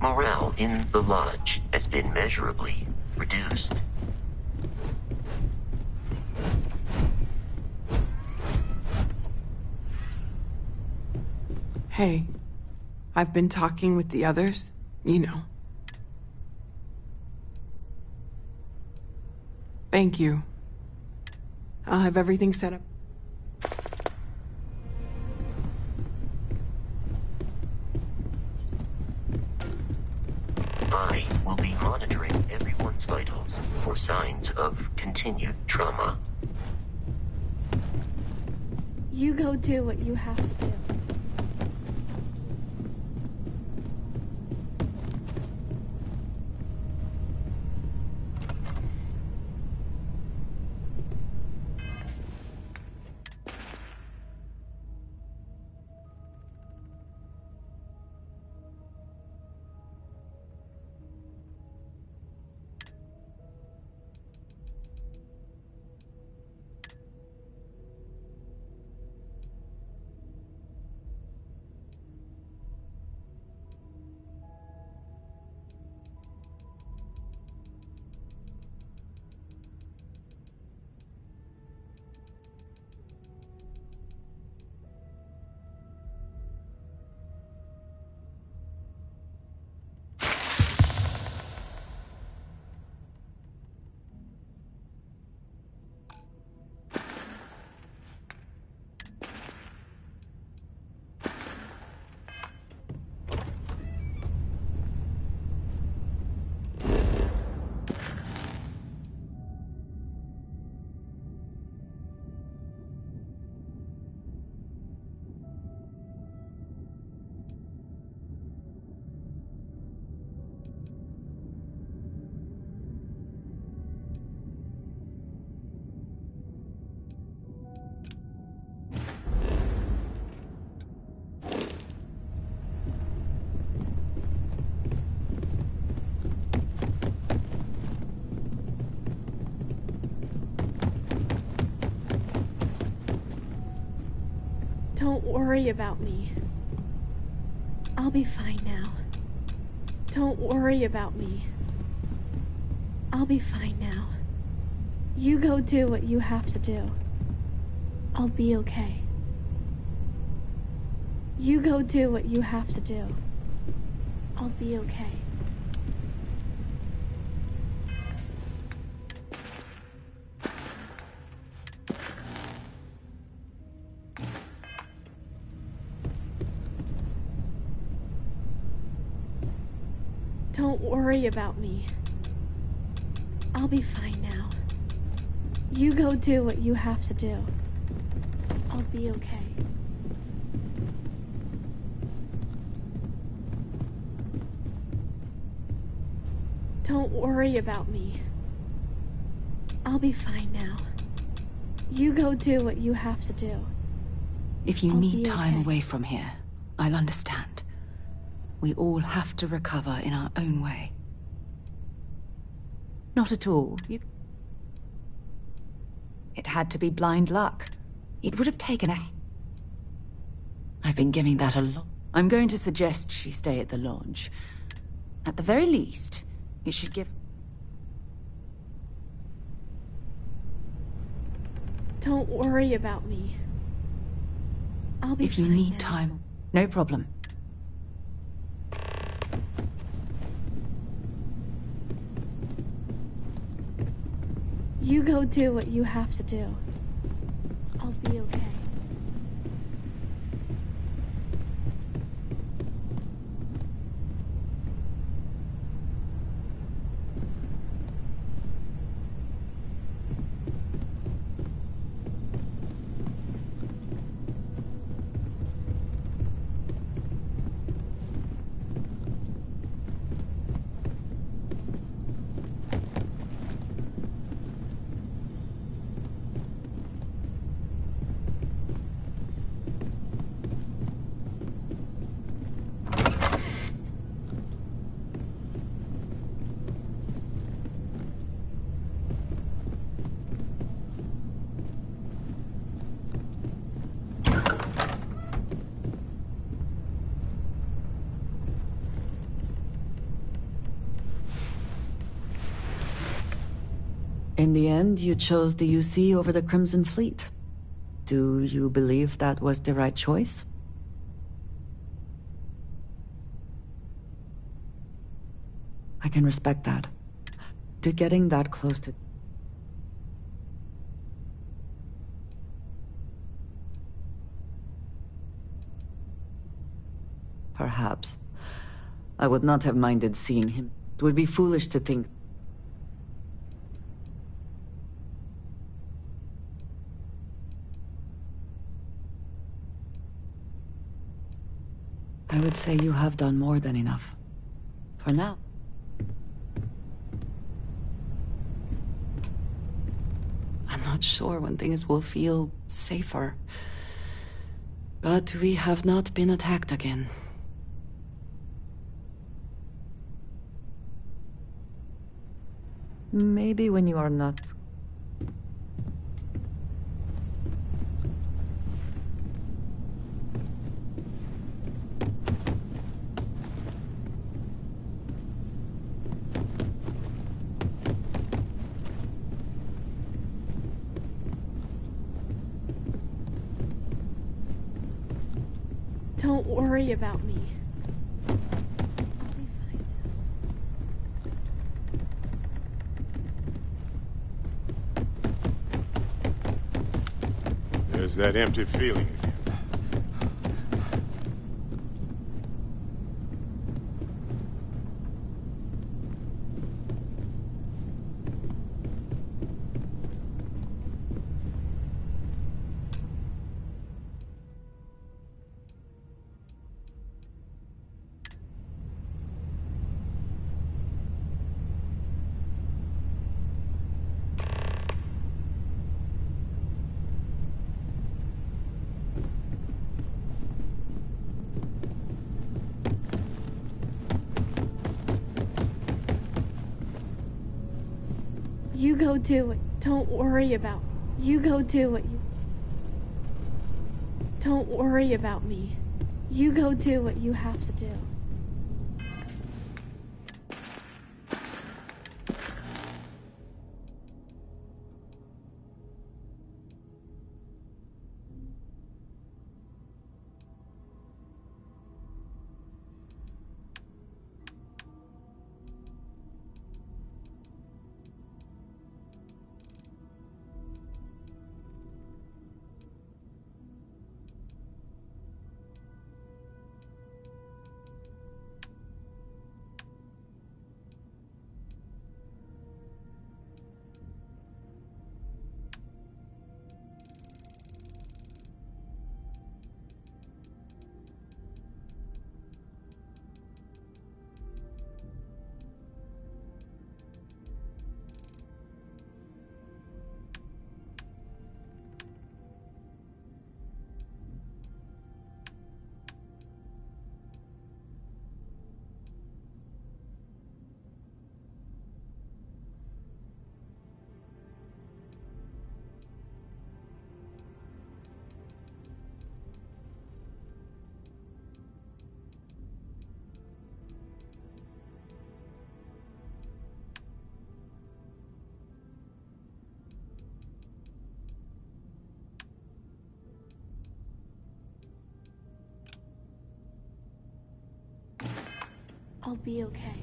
Morale in the lodge has been measurably reduced. Hey, I've been talking with the others, you know. Thank you. I'll have everything set up. I will be monitoring everyone's vitals for signs of continued trauma. You go do what you have to do. Don't worry about me. I'll be fine now. Don't worry about me. I'll be fine now. You go do what you have to do. I'll be okay. You go do what you have to do. I'll be okay. Don't worry about me. I'll be fine now. You go do what you have to do. I'll be okay. Don't worry about me. I'll be fine now. You go do what you have to do. If you I'll need be time okay. away from here, I'll understand. We all have to recover in our own way. Not at all. It had to be blind luck. It would have taken I've been giving that a lot. I'm going to suggest she stay at the lodge. At the very least, it should give... Don't worry about me. I'll be If you fine need now. time, no problem. You go do what you have to do. I'll be okay. In the end, you chose the UC over the Crimson Fleet. Do you believe that was the right choice? I can respect that. To getting that close to... Perhaps. I would not have minded seeing him. It would be foolish to think... I would say you have done more than enough. For now. I'm not sure when things will feel safer. But we have not been attacked again. Maybe when you are not... Don't worry about me. I'll be fine now. There's that empty feeling again. You go do it. Don't worry about... You go do it. Don't worry about me. You go do what you have to do. I'll be okay.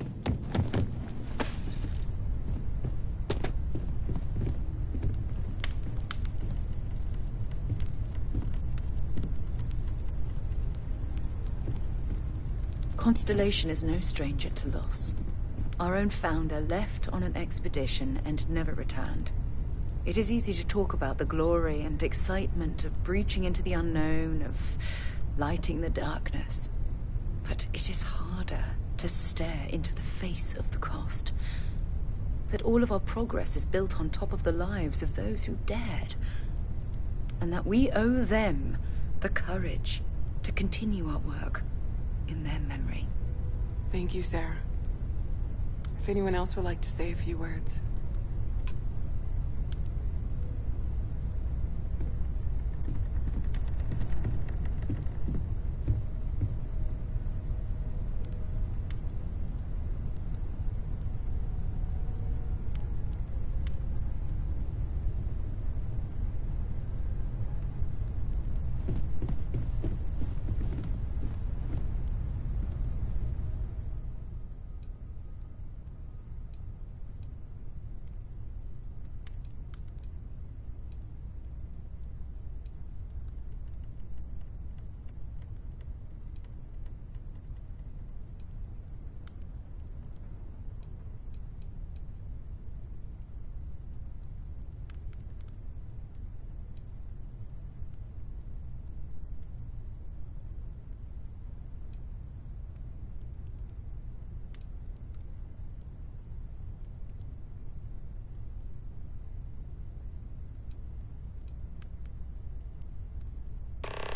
Constellation is no stranger to loss. Our own founder left on an expedition and never returned. It is easy to talk about the glory and excitement of breaching into the unknown, of lighting the darkness. But it is harder to stare into the face of the cost. That all of our progress is built on top of the lives of those who dared. And that we owe them the courage to continue our work in their memory. Thank you, Sarah. If anyone else would like to say a few words.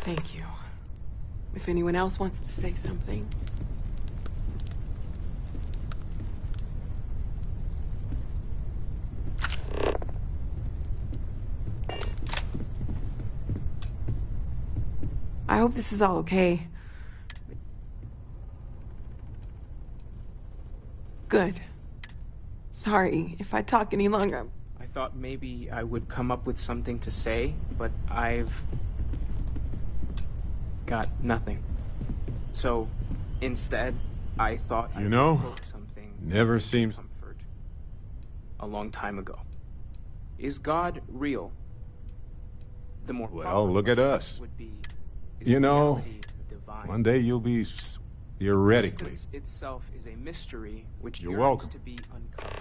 Thank you. If anyone else wants to say something. I hope this is all okay. Good. Sorry if I talk any longer. I thought maybe I would come up with something to say, but I've got nothing. So instead, I thought I You know, would quote something never of seems... comfort a long time ago. Is God real? The more Well, proper look at question us. would be, is You know, reality divine? one day you'll be theoretically... Existence itself is a mystery which You're yearns welcome. to be uncovered.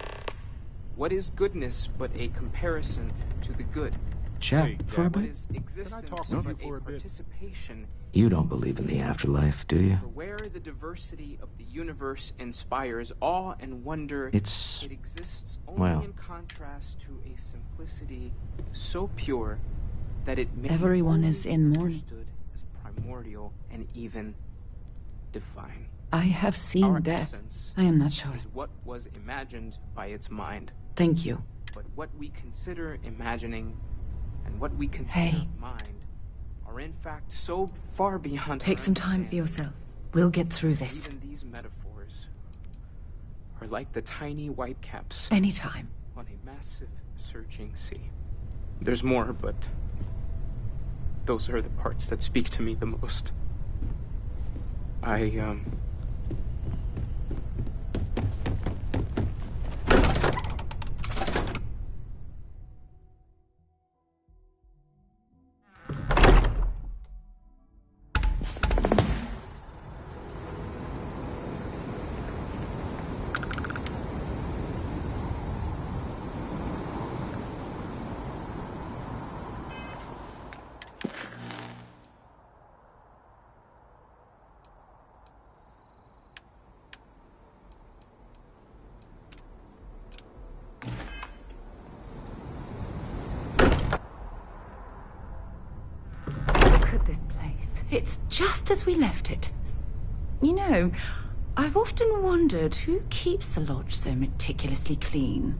What is goodness but a comparison to the good? Chat Hey, for a What bit? is existence talk but with you for a a bit? participation You don't believe in the afterlife, do you? for where the diversity of the universe inspires awe and wonder? It's... It exists only well. in contrast to a simplicity so pure that it may Everyone only is be in mourning. understood as primordial and even divine. I have seen Our death. essence I am not sure. is what was imagined by its mind. Thank you. But what we consider imagining and what we consider Hey. mind are in fact so far beyond Take our some time for understanding. yourself. We'll get through this. Even these metaphors are like the tiny white caps Anytime. on a massive searching sea. There's more, but those are the parts that speak to me the most. Look at this place. It's just as we left it. You know, I've often wondered who keeps the lodge so meticulously clean.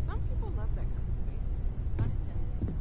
Some people love that kind of space. Unintended.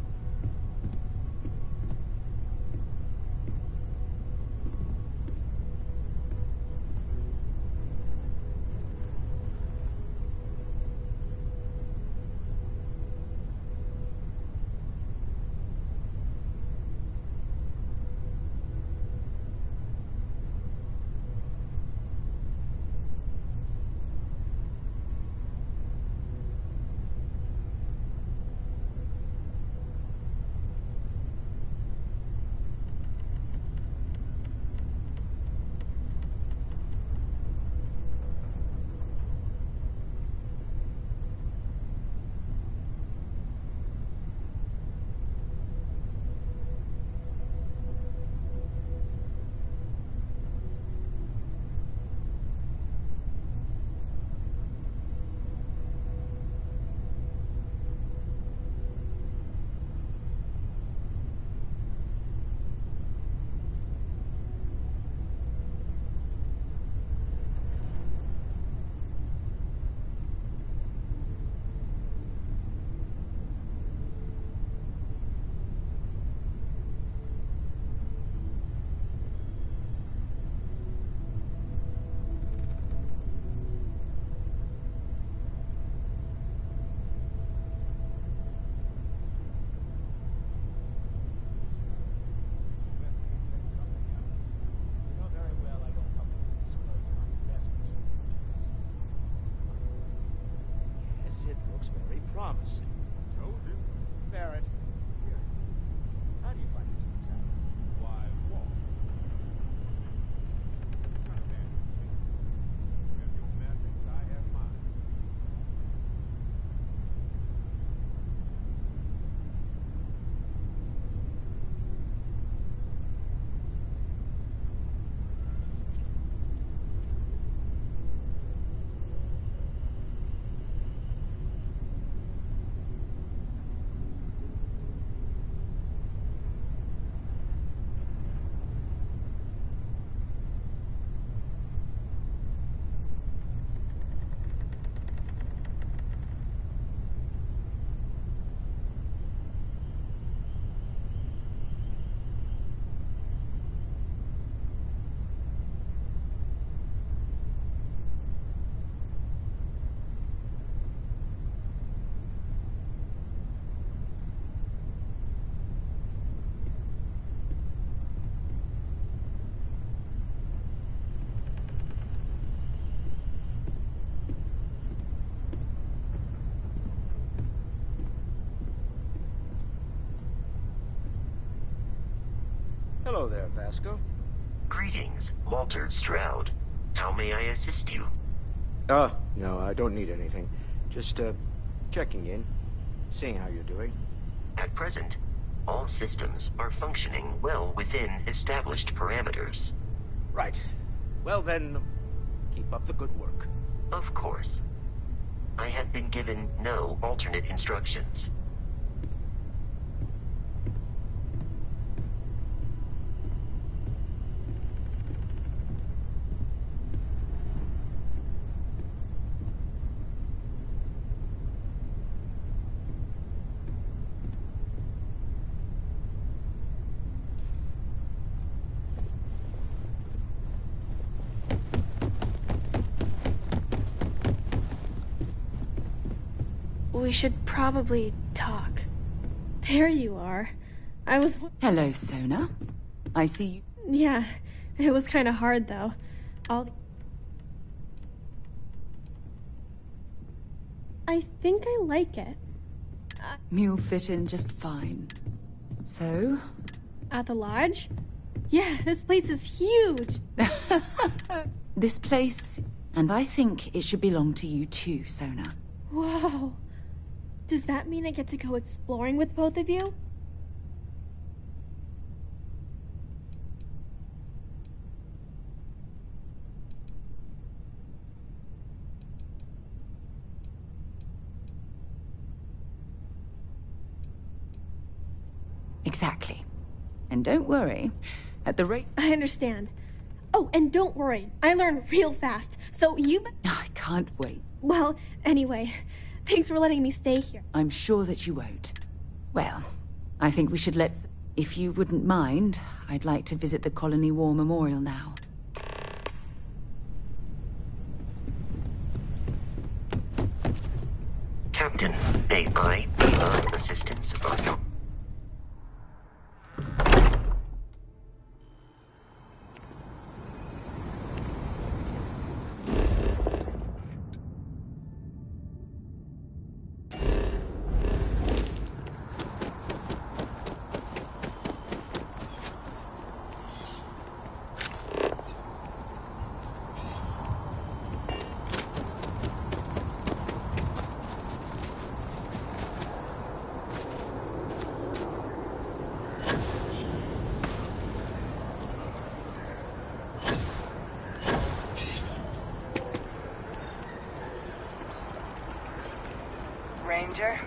Yes, it looks very promising. Told you. Barrett. Here. Hello there, Vasco. Greetings, Walter Stroud. How may I assist you? No, I don't need anything. Just, checking in, seeing how you're doing. At present, all systems are functioning well within established parameters. Right. Well then, keep up the good work. Of course. I have been given no alternate instructions. We should probably talk. There you are. I was... Hello, Sona. I see you. Yeah, it was kind of hard, though. I think I like it. You'll fit in just fine. So? At the lodge? Yeah, this place is huge! This place, and I think it should belong to you too, Sona. Whoa. Does that mean I get to go exploring with both of you? Exactly. And don't worry, at the rate... I understand. Oh, and don't worry, I learn real fast, so you... I can't wait. Well, anyway, thanks for letting me stay here. I'm sure that you won't. Well, I think we should let... If you wouldn't mind, I'd like to visit the Colony War Memorial now. Captain, may I be of assistance on your... Ranger?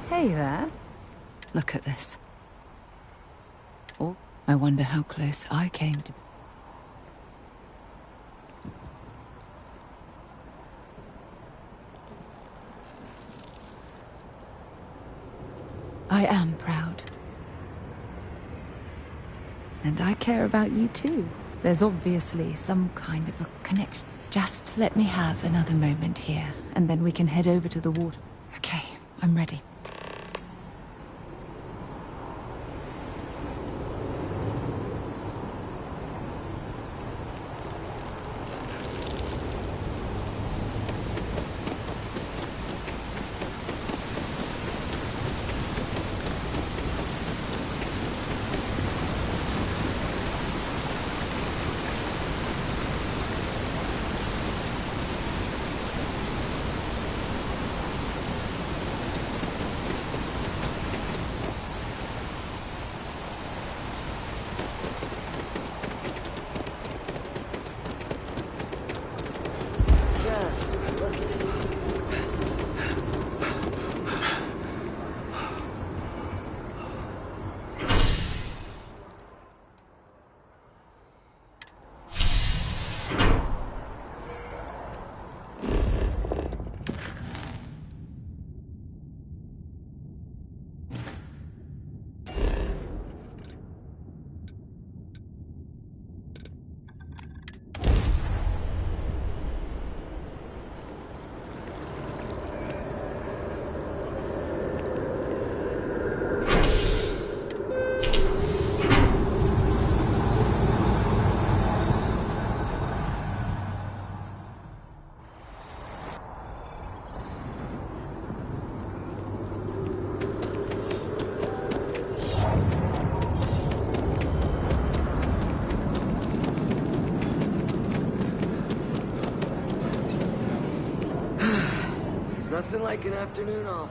Hey there. Look at this. Oh, I wonder how close I came to... I am proud. And I care about you too. There's obviously some kind of a connection. Just let me have another moment here, and then we can head over to the water. Okay, I'm ready. Nothing like an afternoon off.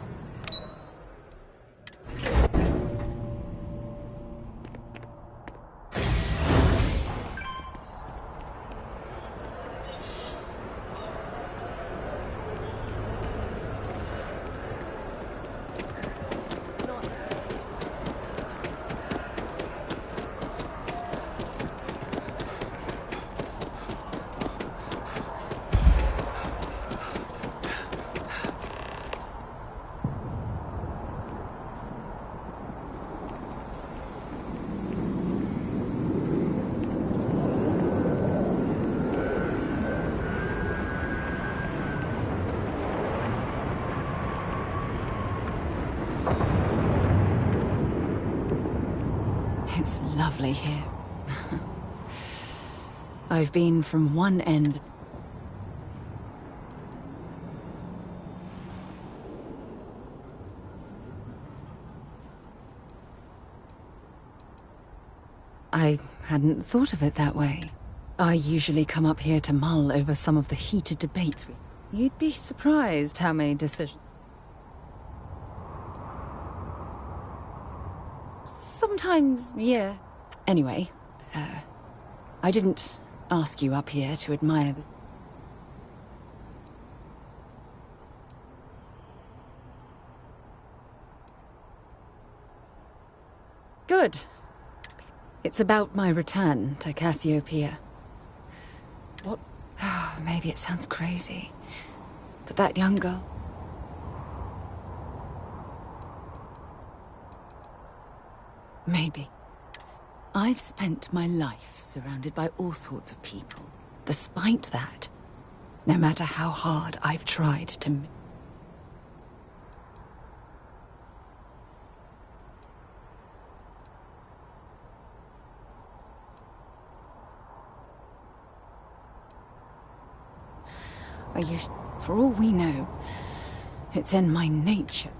It's lovely here. I've been from one end. I hadn't thought of it that way. I usually come up here to mull over some of the heated debates. You'd be surprised how many decisions. Sometimes, yeah. Anyway, I didn't ask you up here to admire this. Good. It's about my return to Cassiopeia. What? Maybe it sounds crazy, but that young girl... Maybe. I've spent my life surrounded by all sorts of people. Despite that, no matter how hard I've tried to... For all we know, it's in my nature.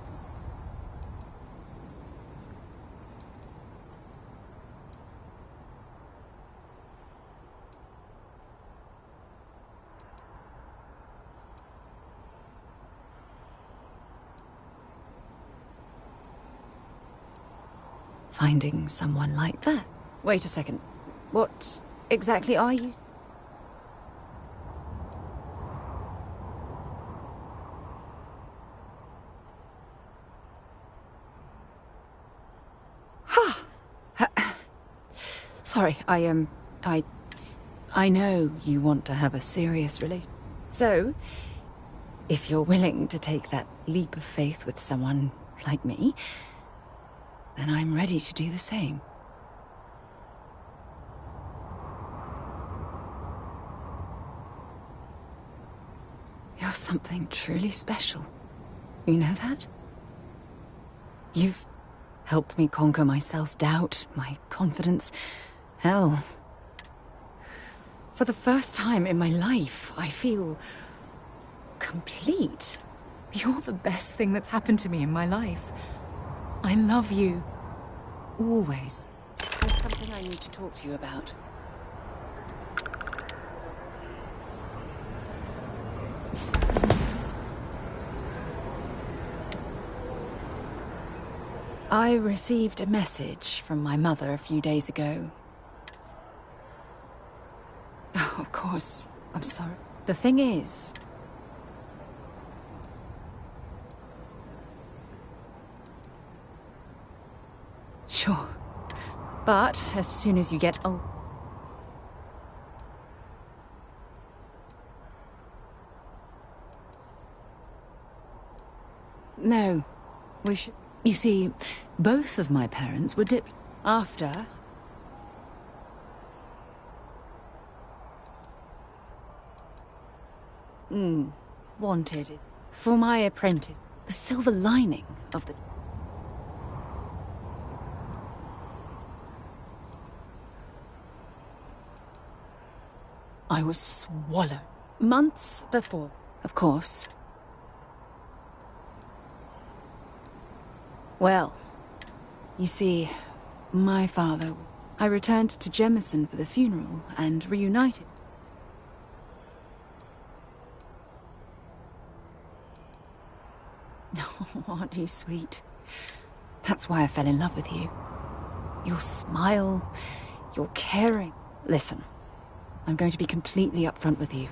Finding someone like that. Wait a second. What exactly are you? Sorry, I know you want to have a serious relation. So, if you're willing to take that leap of faith with someone like me, then I'm ready to do the same. something truly special. You know that? You've helped me conquer my self-doubt, my confidence. Hell, for the first time in my life, I feel complete. You're the best thing that's happened to me in my life. I love you. Always. There's something I need to talk to you about. I received a message from my mother a few days ago. Oh, of course. I'm sorry. The thing is... Sure. But as soon as you get old... No. We should... You see, both of my parents were after... wanted for my apprentice. The silver lining of the... I was swallowed. Months before, of course. Well, you see, my father... I returned to Jemison for the funeral and reunited. Oh, aren't you sweet? That's why I fell in love with you. Your smile, your caring. Listen, I'm going to be completely upfront with you.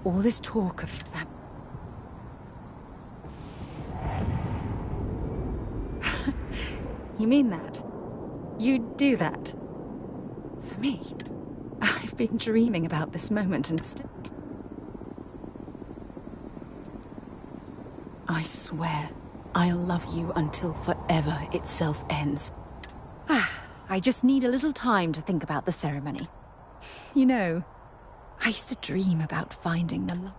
All this talk of You mean that? You'd do that? For me? I've been dreaming about this moment and still... I swear, I'll love you until forever itself ends. I just need a little time to think about the ceremony. You know, I used to dream about finding the love.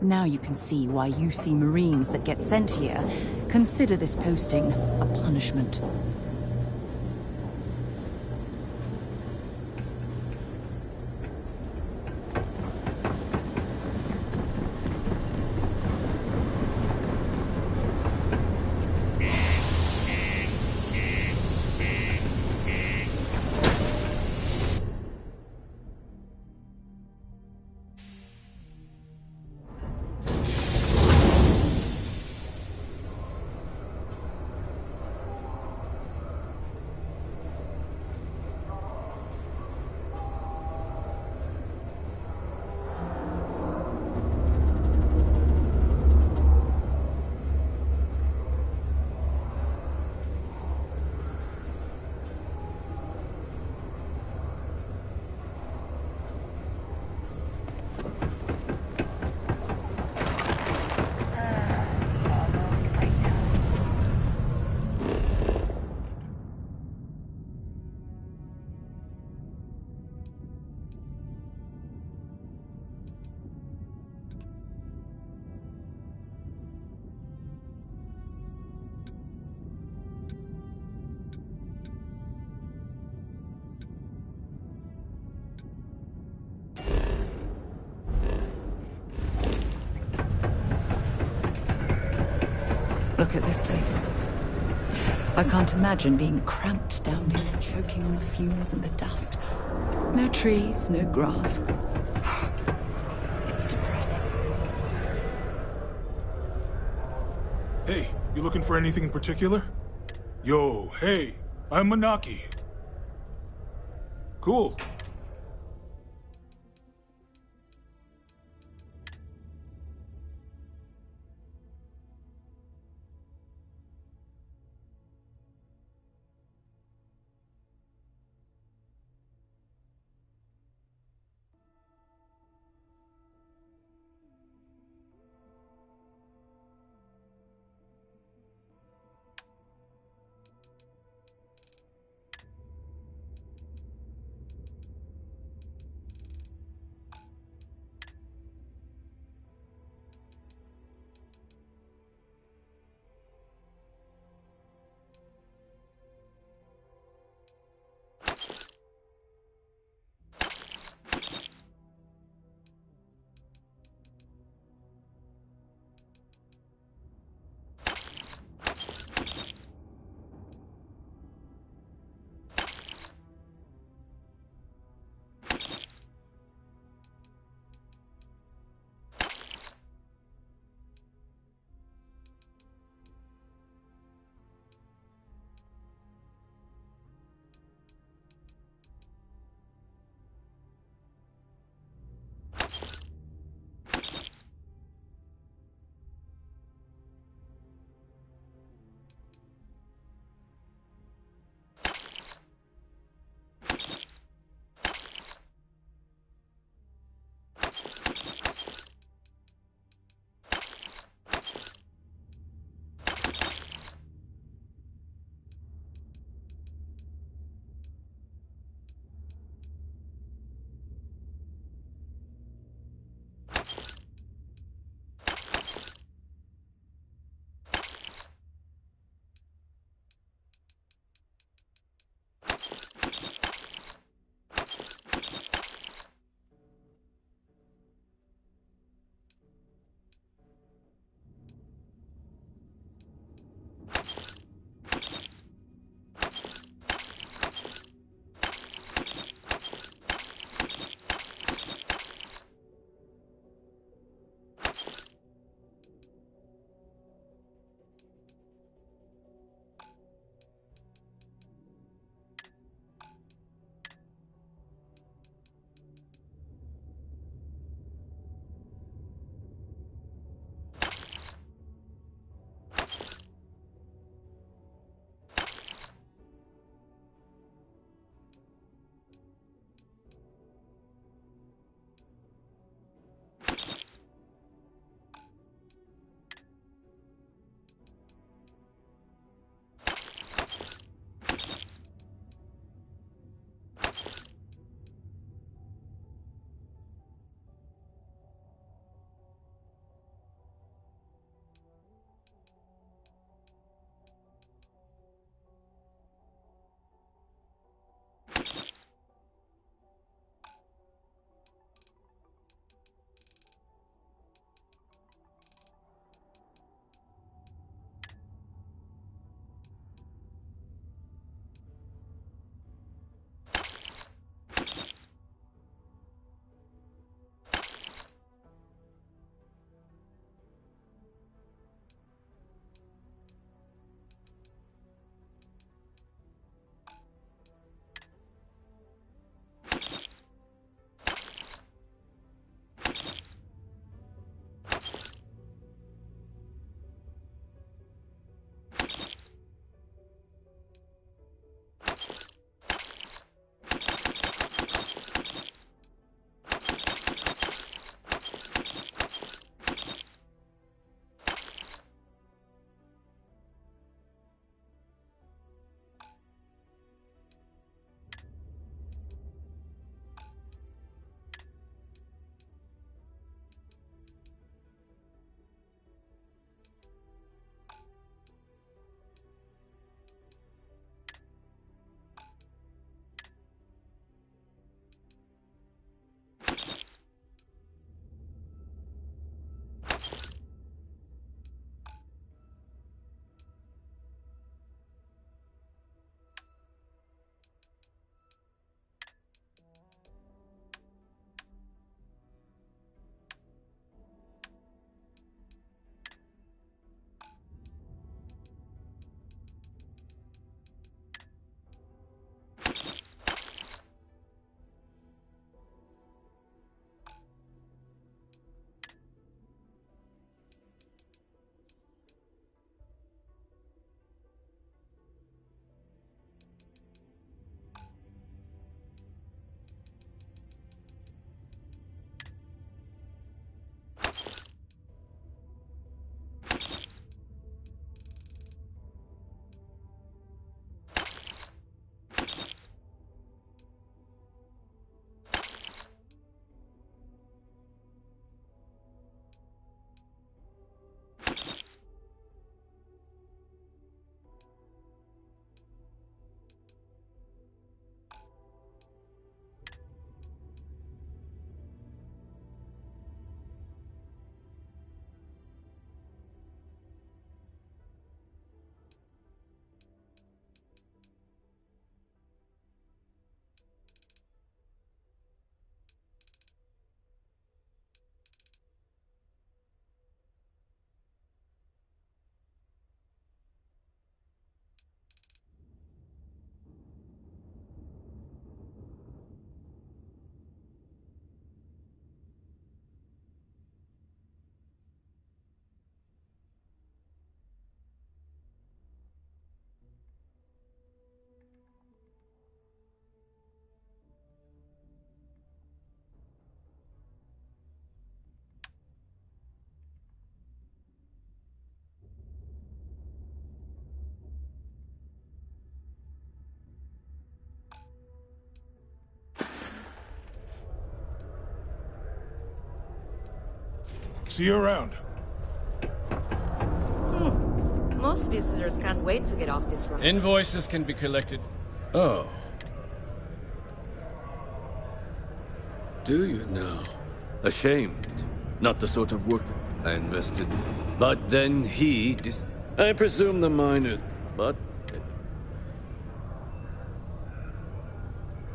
Now you can see why UC Marines that get sent here consider this posting a punishment. Look at this place. I can't imagine being cramped down here, choking on the fumes and the dust. No trees, no grass. It's depressing. Hey, you looking for anything in particular? Yo, hey, I'm Manaki. Cool. See you around. Most visitors can't wait to get off this run. Invoices can be collected. Oh. Do you now? Ashamed. Not the sort of work that I invested. But then I presume the miners. But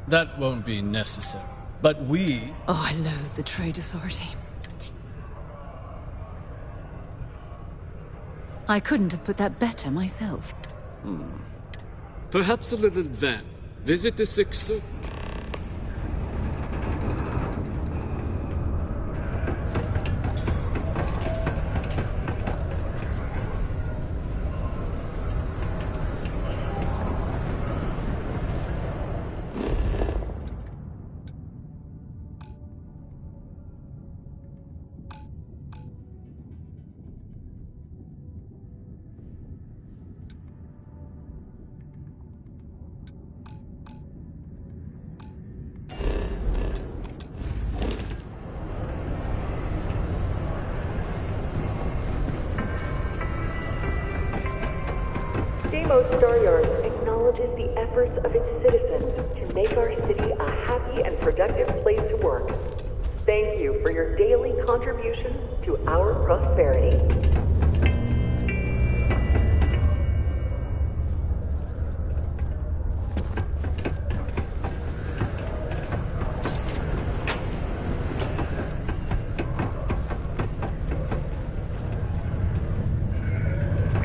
that won't be necessary. But we... Oh, I loathe the Trade Authority. I couldn't have put that better myself. Perhaps a little van. Visit the Sixth Circle. Staryard acknowledges the efforts of its citizens to make our city a happy and productive place to work. Thank you for your daily contributions to our prosperity.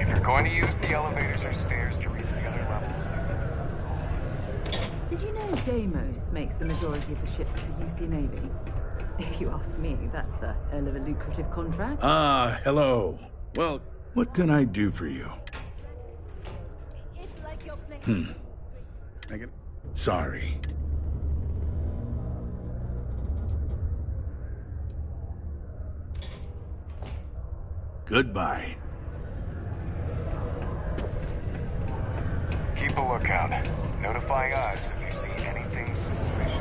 If you're going to use the elevators or stairs to reach the other levels... Did you know Deimos makes the majority of the ships for the UC Navy? If you ask me, that's a hell of a lucrative contract. Ah, hello. Well, what can I do for you? Sorry. Goodbye. Keep a lookout. Notify us if you see anything suspicious.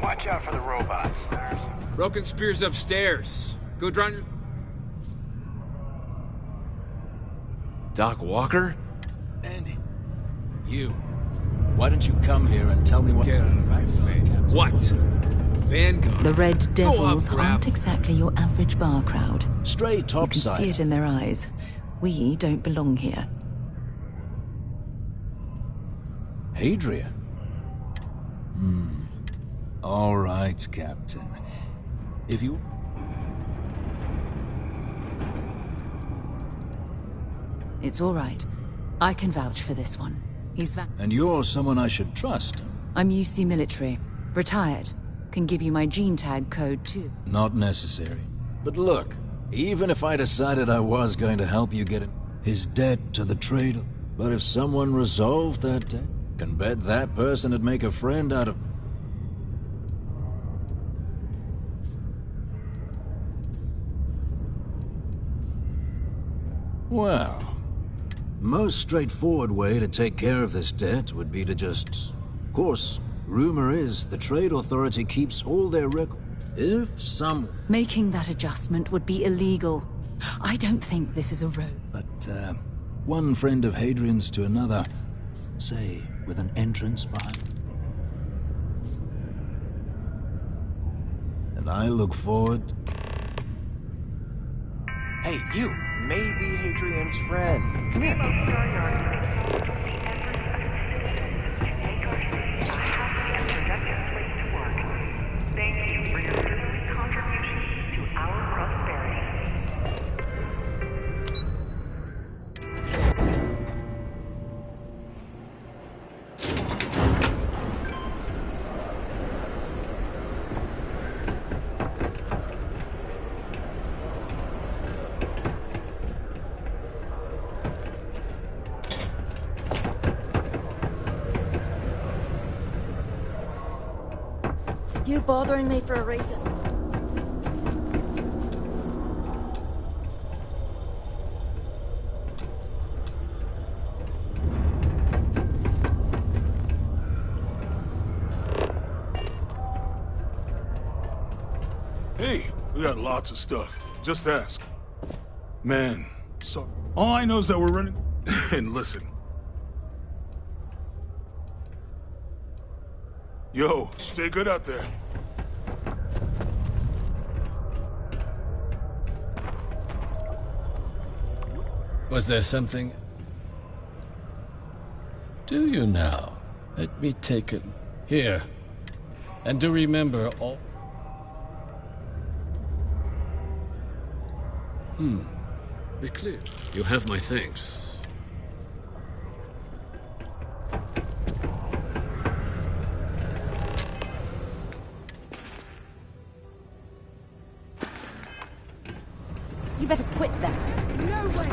Watch out for the robots. There's... Broken spears upstairs. Go drown your... Doc Walker? And you. Why don't you come here and tell me what's... Get out of my face. What? Vanguard? The Red Devils aren't exactly your average bar crowd. Stray topside. You can see it in their eyes. We don't belong here. Hadrian? All right, Captain. If you... It's all right. I can vouch for this one. He's And you're someone I should trust. I'm UC military. Retired. Can give you my gene tag code, too. Not necessary. But look, even if I decided I was going to help you get his debt to the trader, but if someone resolved that debt, can bet that person would make a friend out of... Well, most straightforward way to take care of this debt would be to just... Of course, rumor is the Trade Authority keeps all their records. If some... Making that adjustment would be illegal. I don't think this is a road. But, one friend of Hadrian's to another, say, with an entrance behind. And I look forward... Hey, you! Maybe Hadrian's friend. Come here. Thank you for your daily contributions to our prosperity. You bothering me for a reason. Hey, we got lots of stuff. Just ask. Man, so all I know is that we're running. And listen. Yo, stay good out there. Was there something? Do you now? Let me take it here. And do remember all... Be clear. You have my thanks. You better quit that. No way!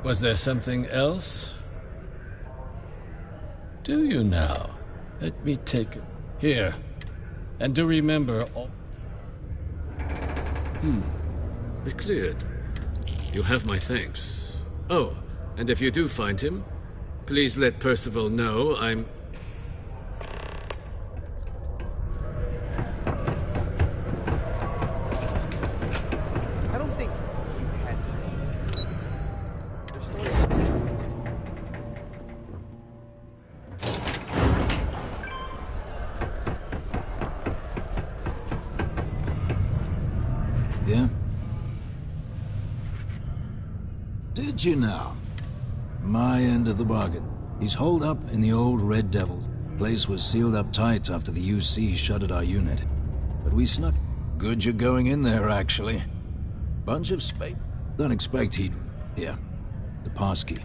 Was there something else? Do you now? Let me take it here. And do remember all... Be cleared. You have my thanks. Oh, and if you do find him, please let Percival know I'm... I don't think you had to. Their story. Yeah? Did you now? My end of the bargain. He's holed up in the old Red Devils. Place was sealed up tight after the UC shuttered our unit. But we snuck. Good you're going in there, actually. Bunch of space. Don't expect he'd... Here. The passkey.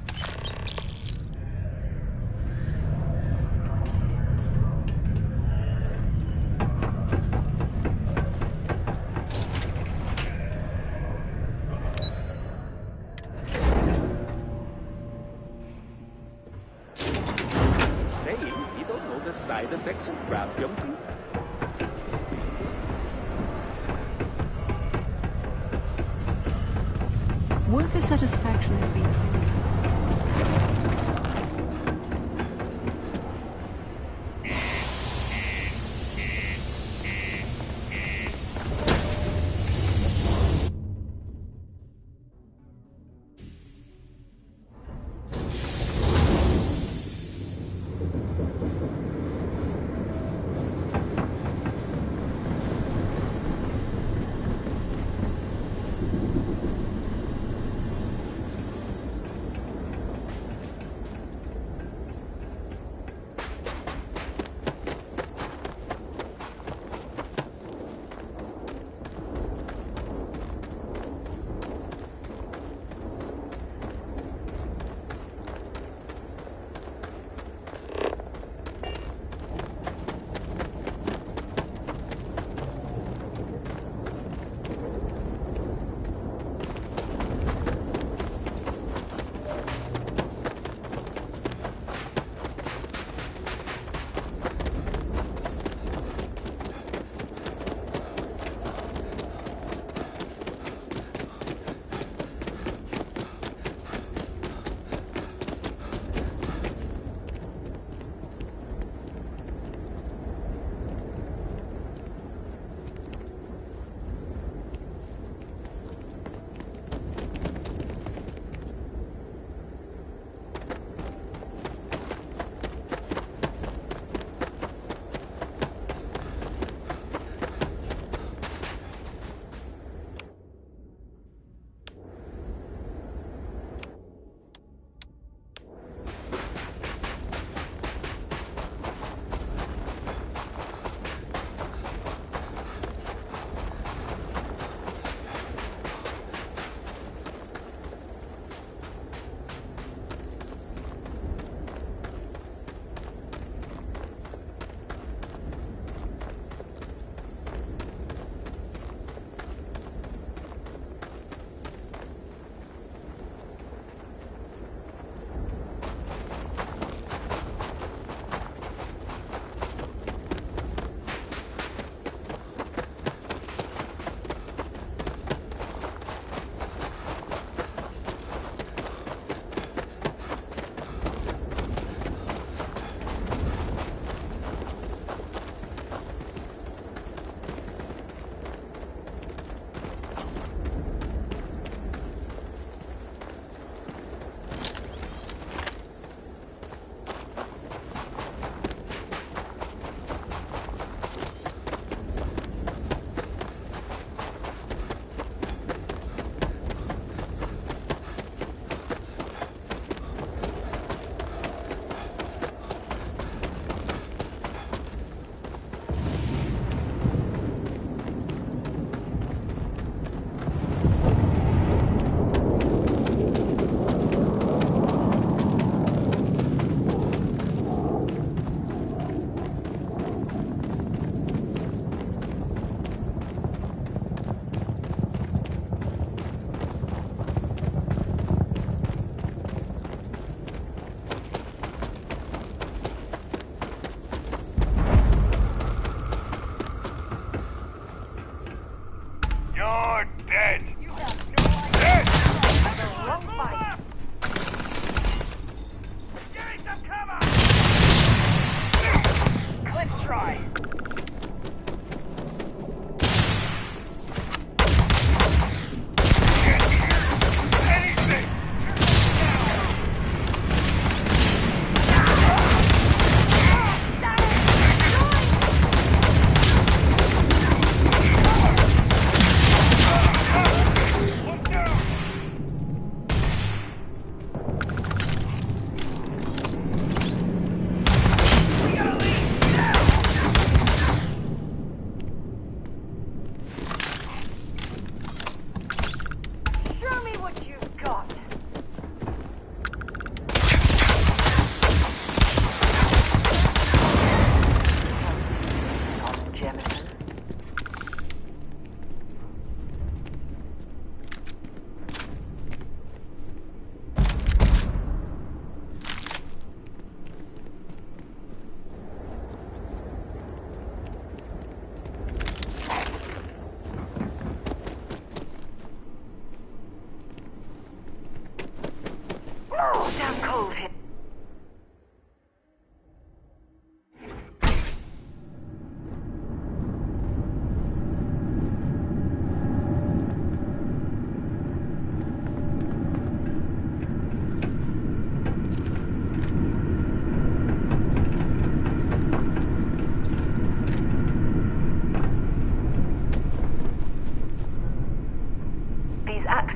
Saying he don't know the side effects of crab jumping. Worker satisfaction has been poor.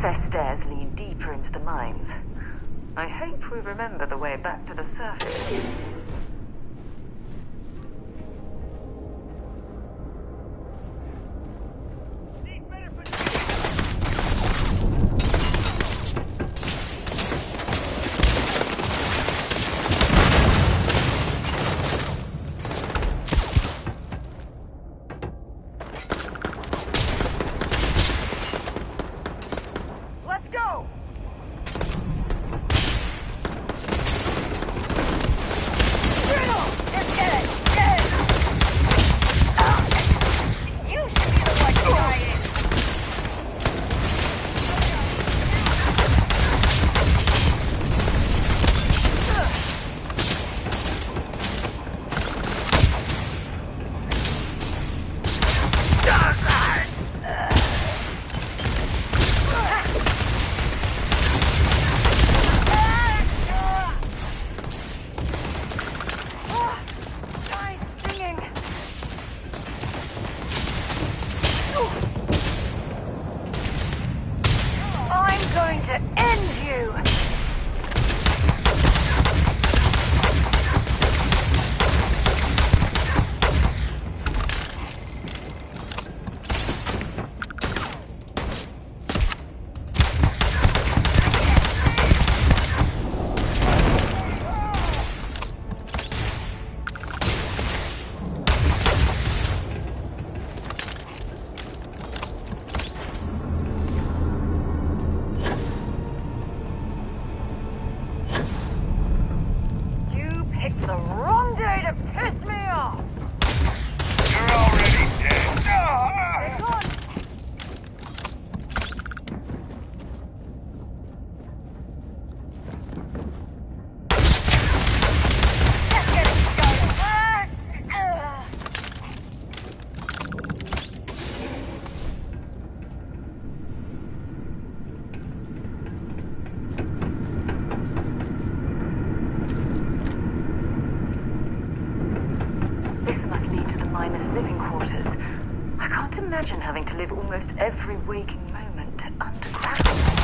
access stairs lead deeper into the mines. I hope we remember the way back to the surface. Imagine having to live almost every waking moment underground.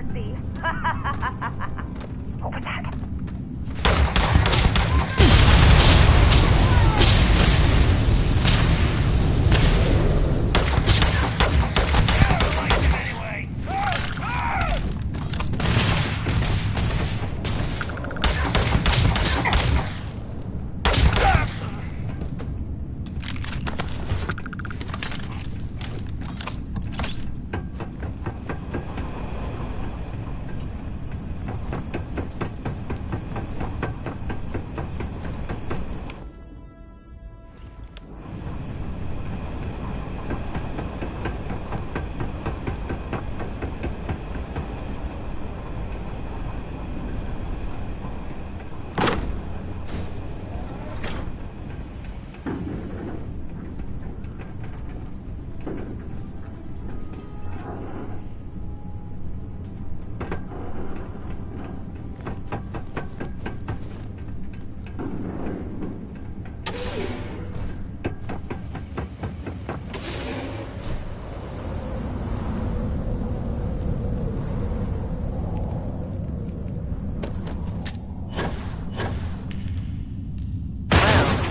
mercy. What was that?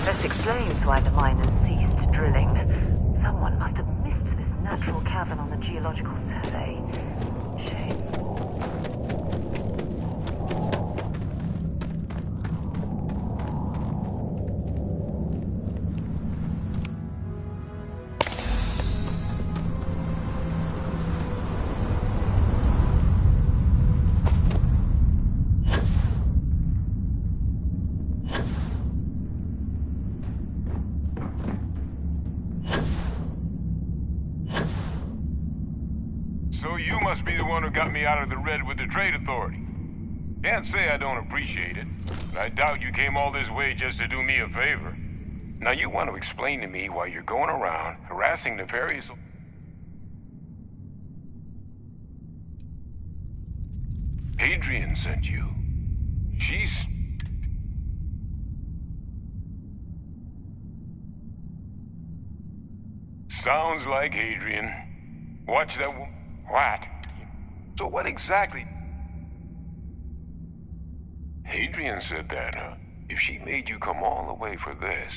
This explains why the miners ceased drilling. Someone must have missed this natural cavern on the geological survey. Shame. So you must be the one who got me out of the red with the Trade Authority. Can't say I don't appreciate it, but I doubt you came all this way just to do me a favor. Now you want to explain to me why you're going around harassing nefarious... Hadrian sent you. She's... Sounds like Hadrian. Watch that wo- What? So what exactly... Hadrian said that, huh? If she made you come all the way for this...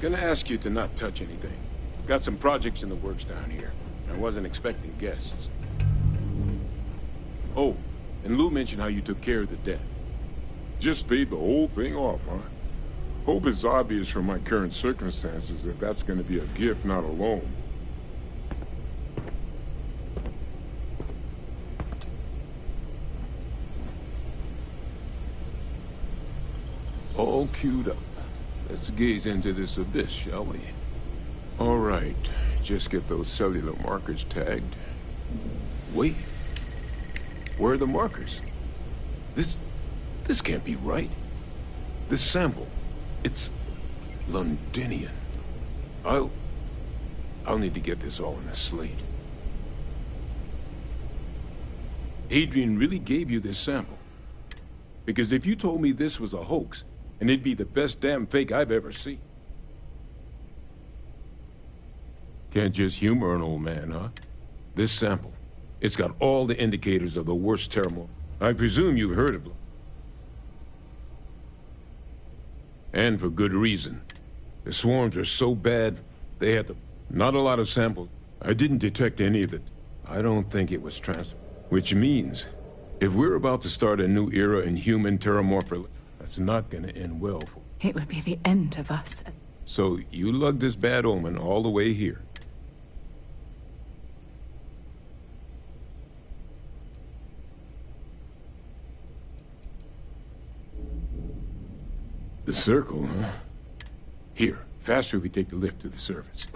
Gonna ask you to not touch anything. Got some projects in the works down here. I wasn't expecting guests. Oh, and Lou mentioned how you took care of the dead. Just paid the whole thing off, huh? Hope it's obvious from my current circumstances that that's gonna be a gift, not a loan. All queued up. Let's gaze into this abyss, shall we? All right, just get those cellular markers tagged. Wait, where are the markers? This can't be right. This sample, it's Londinian. I'll need to get this all in a slate. Adrian really gave you this sample. Because if you told me this was a hoax, and it'd be the best damn fake I've ever seen. Can't just humor an old man, huh? This sample, it's got all the indicators of the worst terminal. I presume you've heard of them. And for good reason. The swarms are so bad, they had not a lot of samples. I didn't detect any of it. I don't think it was which means, if we're about to start a new era in human terramorph, that's not gonna end well for... It would be the end of us. So you lugged this bad omen all the way here. The circle, huh? Here, faster we take the lift to the surface.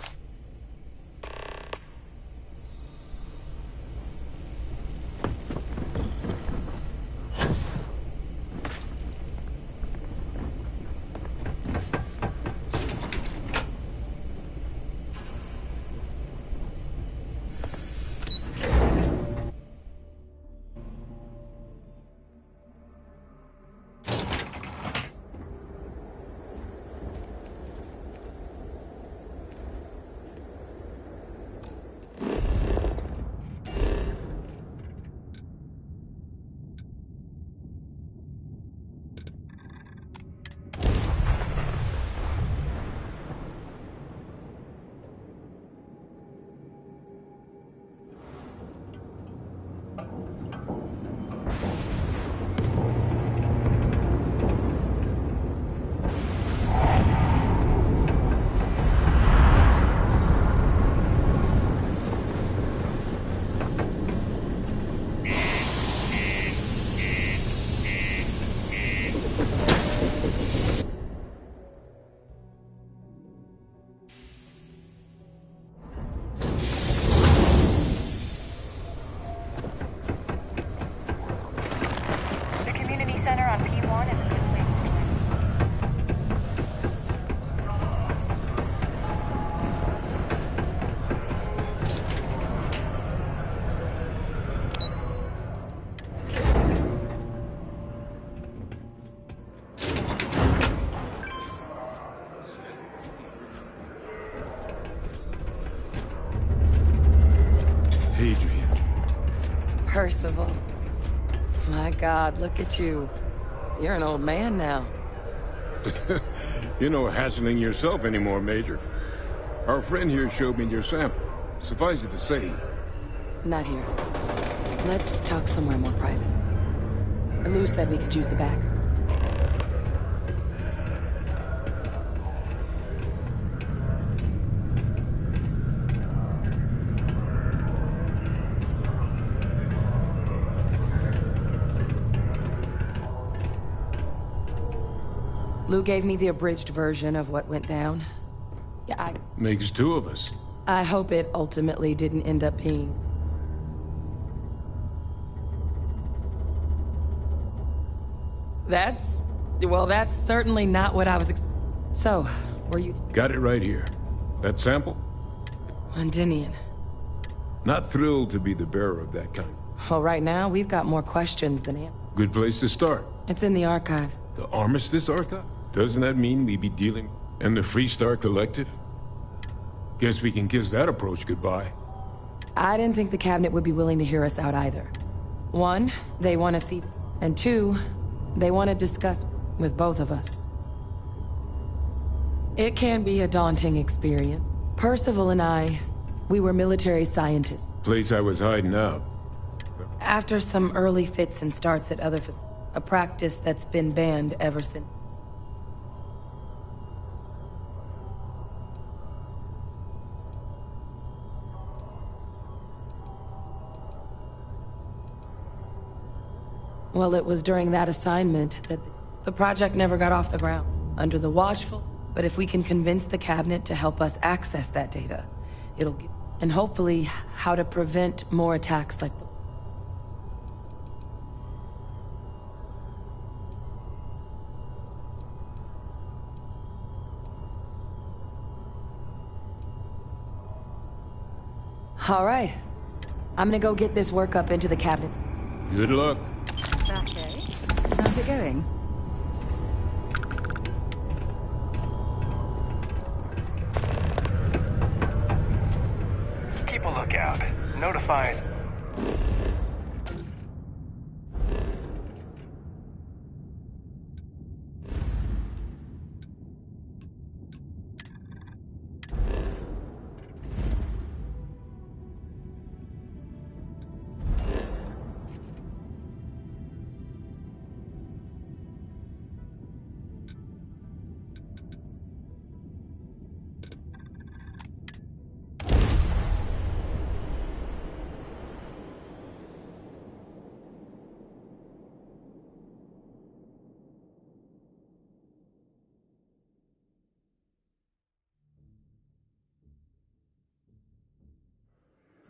Percival. My God, look at you. You're an old man now. You're no hassling yourself anymore, Major. Our friend here showed me your sample. Suffice it to say... Not here. Let's talk somewhere more private. Lou said we could use the back. Lou gave me the abridged version of what went down. Yeah, Makes two of us. I hope it ultimately didn't end up being... That's certainly not what I was So, were you... Got it right here. That sample? Londinian. Not thrilled to be the bearer of that kind. Well, right now, we've got more questions than answers. Good place to start. It's in the archives. The Armistice Archive? Doesn't that mean we be dealing... And the Freestar Collective? Guess we can kiss that approach goodbye. I didn't think the cabinet would be willing to hear us out either. One, they want to see... And two, they want to discuss with both of us. It can be a daunting experience. Percival and I, we were military scientists. Place I was hiding out. After some early fits and starts at other facilities, a practice that's been banned ever since. Well, it was during that assignment that the project never got off the ground. Under the watchful, but if we can convince the cabinet to help us access that data, it'll give, and hopefully how to prevent more attacks like the... All right. I'm gonna go get this workup into the cabinet. Good luck. Okay. How's it going? Keep a lookout. Notifies.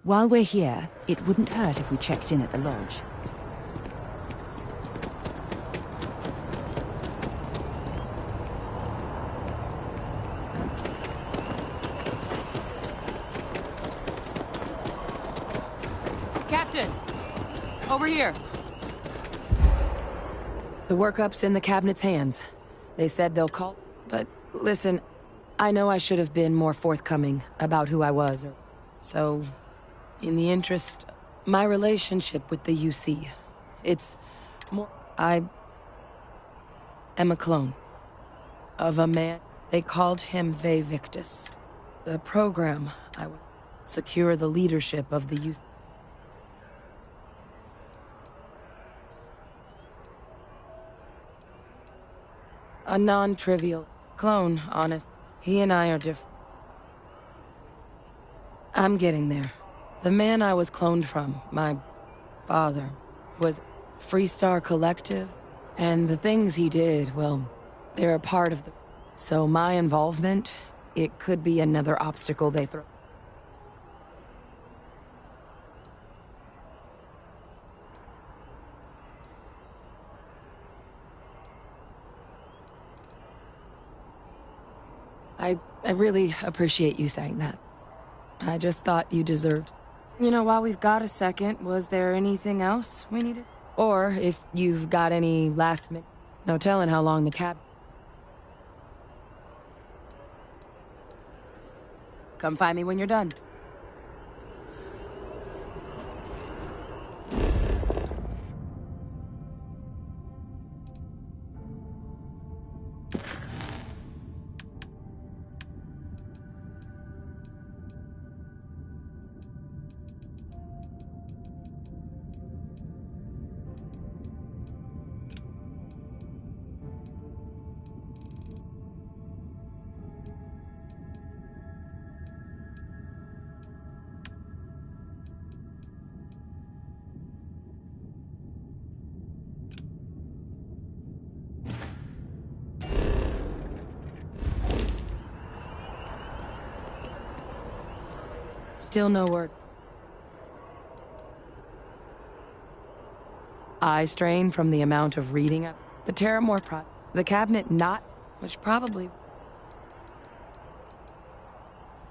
While we're here, it wouldn't hurt if we checked in at the lodge. Captain! Over here! The workup's in the cabinet's hands. They said they'll call... But listen, I know I should have been more forthcoming about who I was, so... In the interest... My relationship with the UC. It's more... I... am a clone. Of a man. They called him Ve Victus. The program, I would... secure the leadership of the UC. A non-trivial clone, honest. He and I are different. I'm getting there. The man I was cloned from, my father, was Freestar Collective, and the things he did, well, they're a part of the... So my involvement, it could be another obstacle they throw. I really appreciate you saying that. I just thought you deserved... You know, while we've got a second, was there anything else we needed? Or if you've got any last minute... No telling how long the cab... Come find me when you're done. Still no word. Eye strain from the amount of reading up. The Terramore the cabinet not, which probably...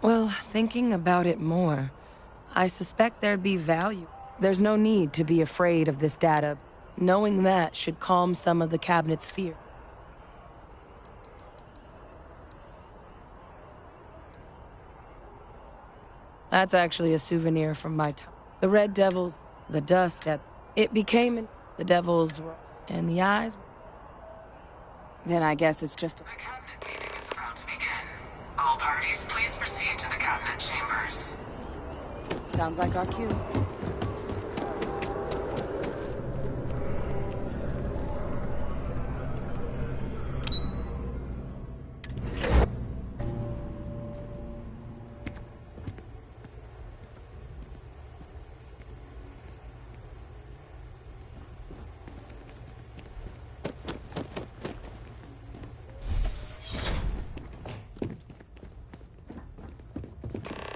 Well, thinking about it more, I suspect there'd be value. There's no need to be afraid of this data. Knowing that should calm some of the cabinet's fear. That's actually a souvenir from my time. The Red Devils, the dust at... It became... The Devils were... And the eyes... Then I guess it's just... The cabinet meeting is about to begin. All parties, please proceed to the cabinet chambers. Sounds like our cue.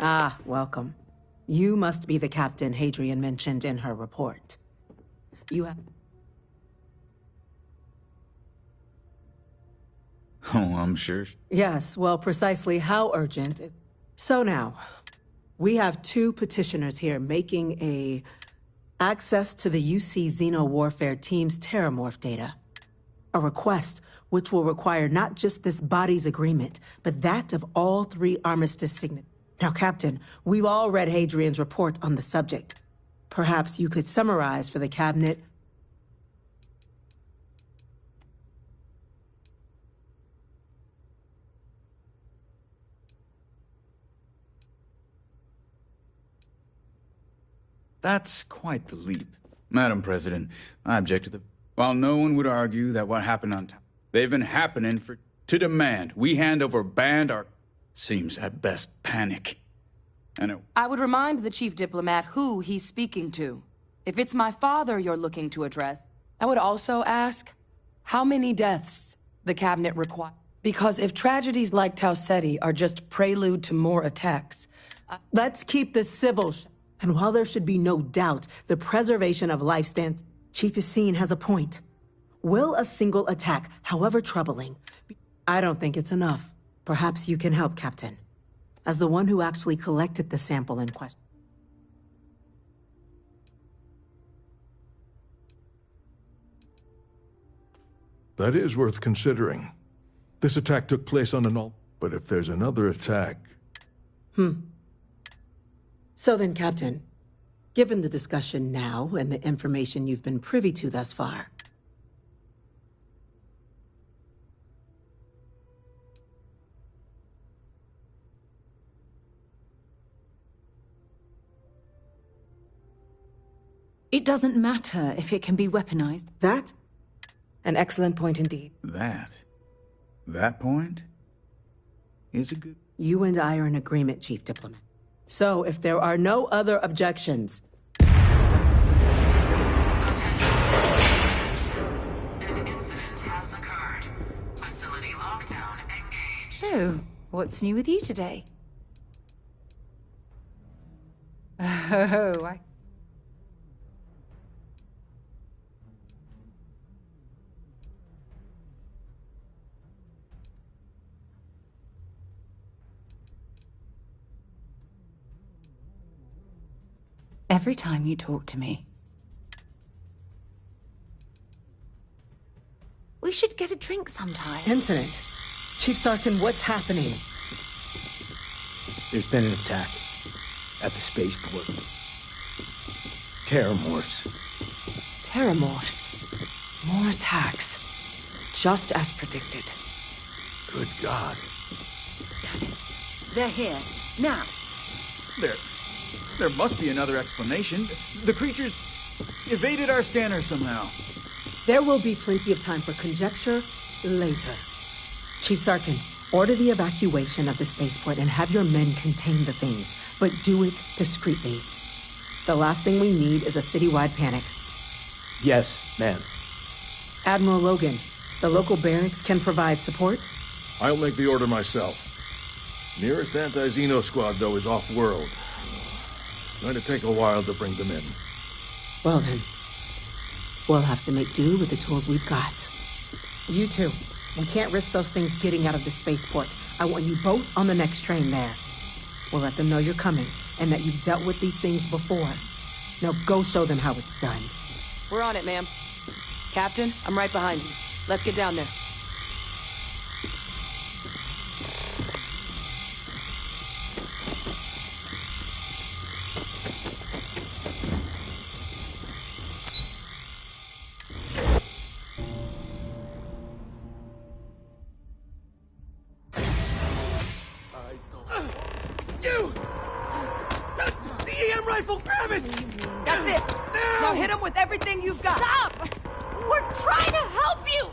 Ah, welcome. You must be the captain Hadrian mentioned in her report. You have... Oh, I'm sure. Yes, well, precisely how urgent is... So now, we have two petitioners here making access to the UC Xeno Warfare Team's Terramorph data. A request which will require not just this body's agreement, but that of all 3 armistice signatories. Now, Captain, we've all read Hadrian's report on the subject. Perhaps you could summarize for the Cabinet. That's quite the leap. Madam President, I object to the... While no one would argue that what happened on time, they've been happening for... To demand we hand over banned our... Seems at best panic. And I would remind the chief diplomat who he's speaking to. If it's my father you're looking to address, I would also ask how many deaths the cabinet requires. Because if tragedies like Taucetti are just prelude to more attacks... Let's keep this civil. And while there should be no doubt the preservation of life stands, Chief Yassine has a point. Will a single attack, however troubling... I don't think it's enough. Perhaps you can help, Captain. As the one who actually collected the sample in question. That is worth considering. This attack took place on an but if there's another attack... So then, Captain, given the discussion now and the information you've been privy to thus far... It doesn't matter if it can be weaponized. That? An excellent point indeed. That point? Is a good... You and I are in agreement, Chief Diplomat. So, if there are no other objections... An incident has occurred. Facility lockdown engaged. So, what's new with you today? Oh, Every time you talk to me. We should get a drink sometime. Incident. Chief Sarkin, what's happening? There's been an attack at the spaceport. Terramorphs. Terramorphs. More attacks. Just as predicted. Good God. Damn it. They're here. Now. There must be another explanation. The creatures evaded our scanner somehow. There will be plenty of time for conjecture later. Chief Sarkin, order the evacuation of the spaceport and have your men contain the things, but do it discreetly. The last thing we need is a citywide panic. Yes, ma'am. Admiral Logan, the local barracks can provide support? I'll make the order myself. Nearest anti-Xeno squad, though, is off-world. Going to take a while to bring them in. Well then, we'll have to make do with the tools we've got. You two, we can't risk those things getting out of the spaceport. I want you both on the next train there. We'll let them know you're coming, and that you've dealt with these things before. Now go show them how it's done. We're on it, ma'am. Captain, I'm right behind you. Let's get down there. That's it! Now hit him with everything you've got! Stop! We're trying to help you!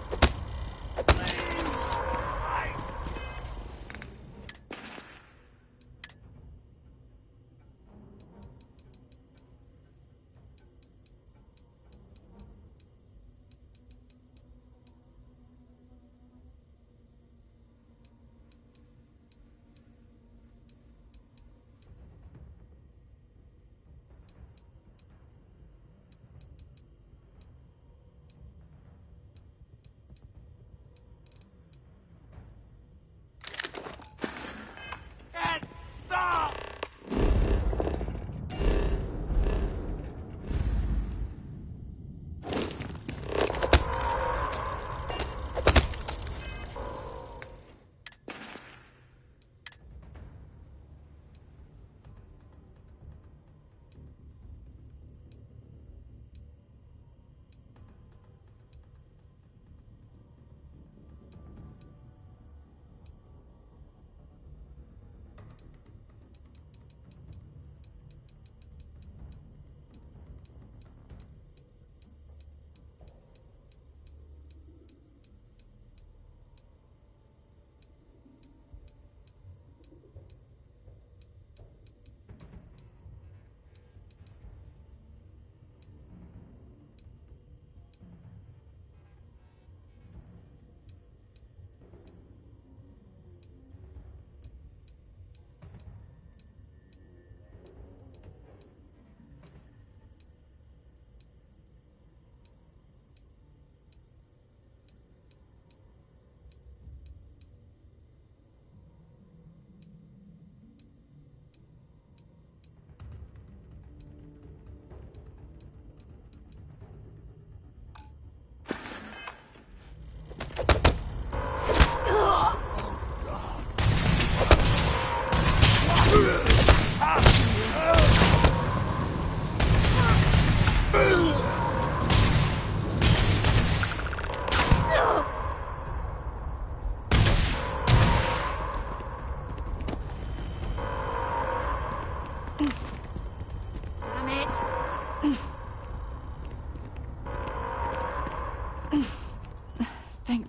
Thank...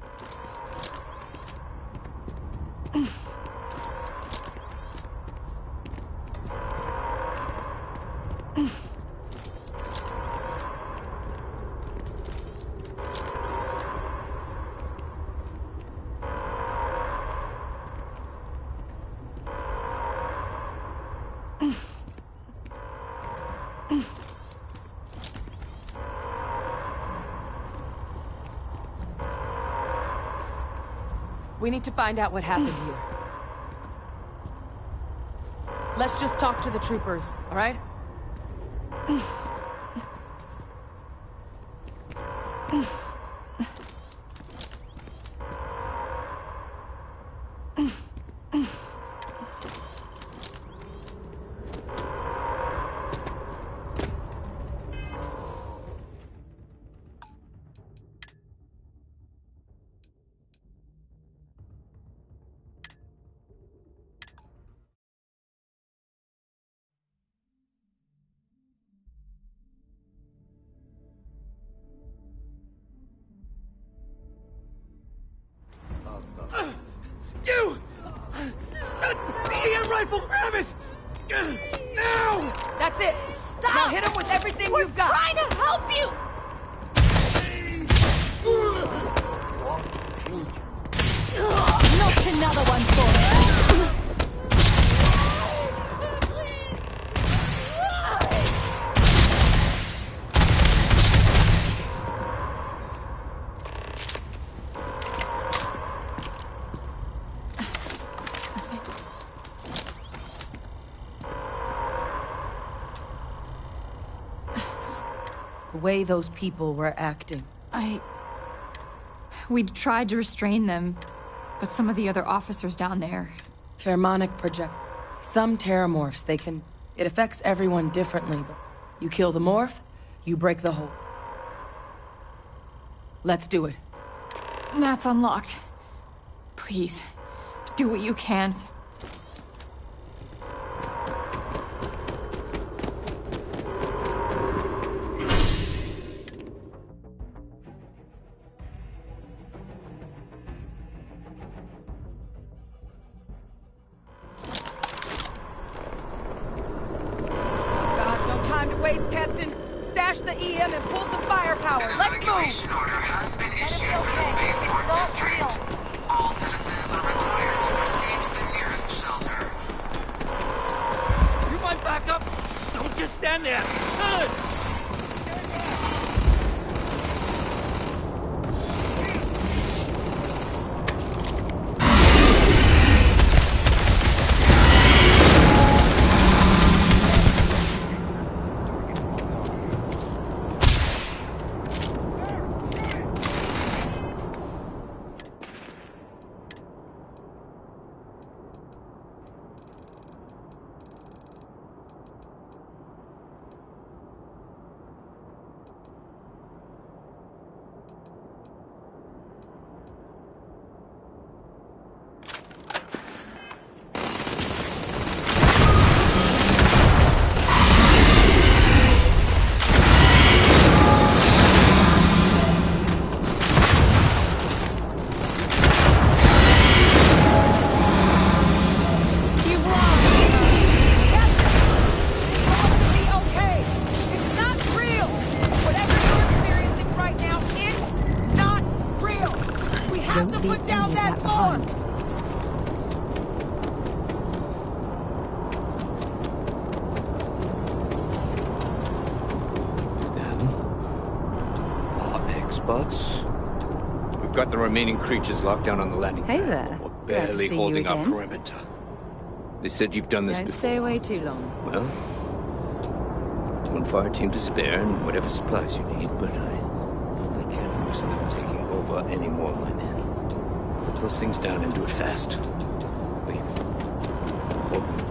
We need to find out what happened here. Let's just talk to the troopers, all right? You! The EM rifle, grab it! Now! That's it! Stop! Now hit him with everything you've got! We're trying to help you! Knock another one for me! The way those people were acting. We tried to restrain them, but some of the other officers down there... Pheromonic project. Some terramorphs, they can... It affects everyone differently, but you kill the morph, you break the whole. Let's do it. That's unlocked. Please, do what you can. Waste, Captain. Stash the EM and pull some firepower. Let's move! Evacuation order has been issued for the spaceport district. All citizens are required to proceed to the nearest shelter. You want backup? Don't just stand there. We've got the remaining creatures locked down on the landing Hey pad. there. We're Glad to barely see you holding our again. perimeter. They said you've done this Don't before. stay away too long. Well, one fire team to spare and whatever supplies you need, but I can't risk them taking over any more of my men. Put those things down and do it fast. Wait. Hold on.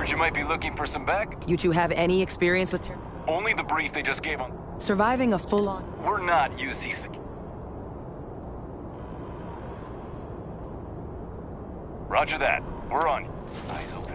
Heard you might be looking for some back. You two have any experience with Only the brief they just gave on. surviving a full-on... We're not UC security. Roger that. We're on. Eyes open.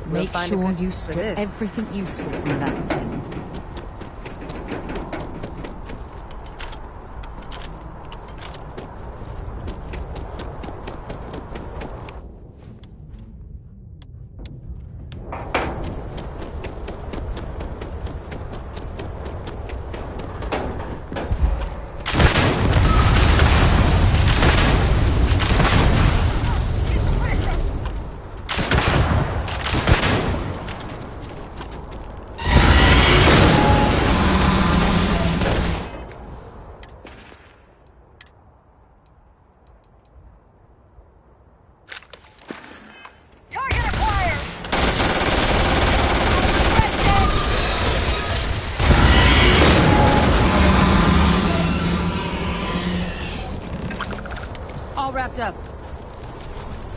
Make find a sure good you for strip this. everything useful from that thing. All wrapped up.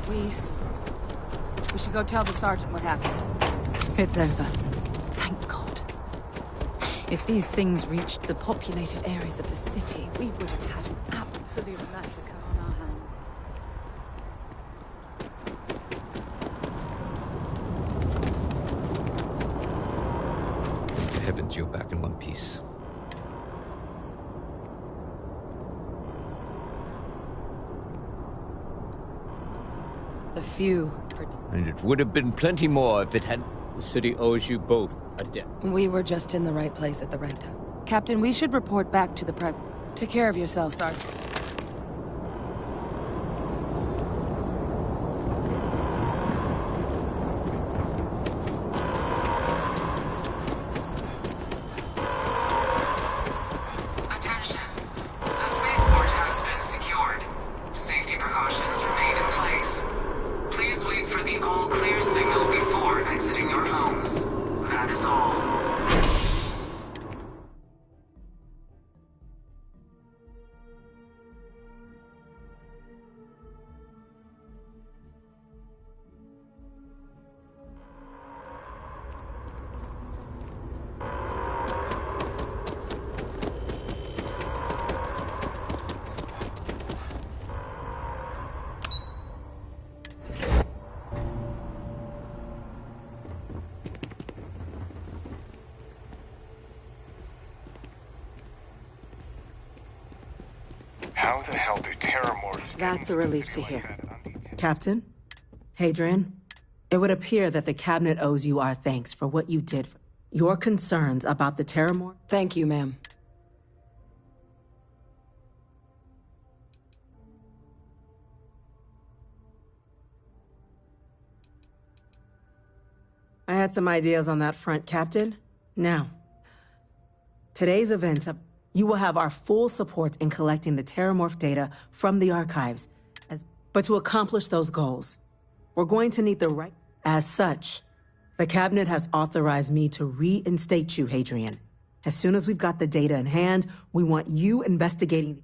We should go tell the sergeant what happened. It's over. Thank God. If these things reached the populated areas of the city, we would have had an absolute massacre on our hands. Thank heavens you're back in one piece. The few. And it would have been plenty more if it had... The city owes you both a debt. We were just in the right place at the right time. Captain, we should report back to the president. Take care of yourself, Sergeant. Attention. The spaceport has been secured. Safety precautions remain in place. Please wait for the all-clear signal before exiting your homes. That is all. How the hell do Terramorphs... That's a relief to hear. Captain? Hadrian? It would appear that the cabinet owes you our thanks for what you did. Your concerns about the Terramorph... Thank you, ma'am. I had some ideas on that front, Captain. Now, today's events, you will have our full support in collecting the Terramorph data from the archives. But to accomplish those goals, we're going to need the right... As such, the cabinet has authorized me to reinstate you, Hadrian. As soon as we've got the data in hand, we want you investigating...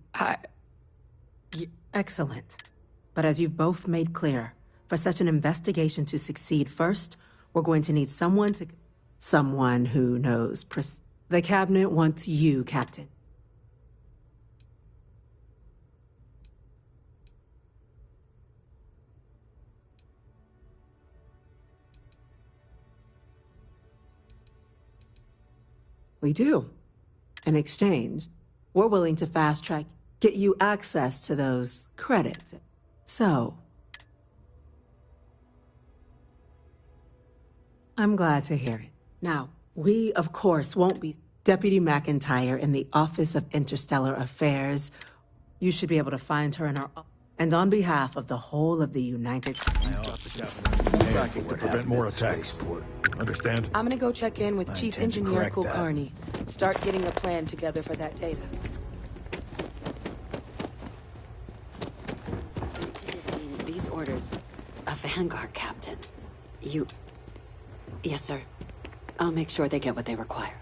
Excellent. But as you've both made clear, for such an investigation to succeed first, we're going to need someone who knows The cabinet wants you, Captain. We do. In exchange, we're willing to fast-track, get you access to those credits. So, I'm glad to hear it. Now, we, of course, won't be Deputy McIntyre in the Office of Interstellar Affairs. You should be able to find her in our... And on behalf of the whole of the United... To prevent more attacks. Understand? I'm gonna go check in with Chief Engineer Kulkarni. Start getting a plan together for that data. These orders... A Vanguard captain. You... Yes, sir. I'll make sure they get what they require.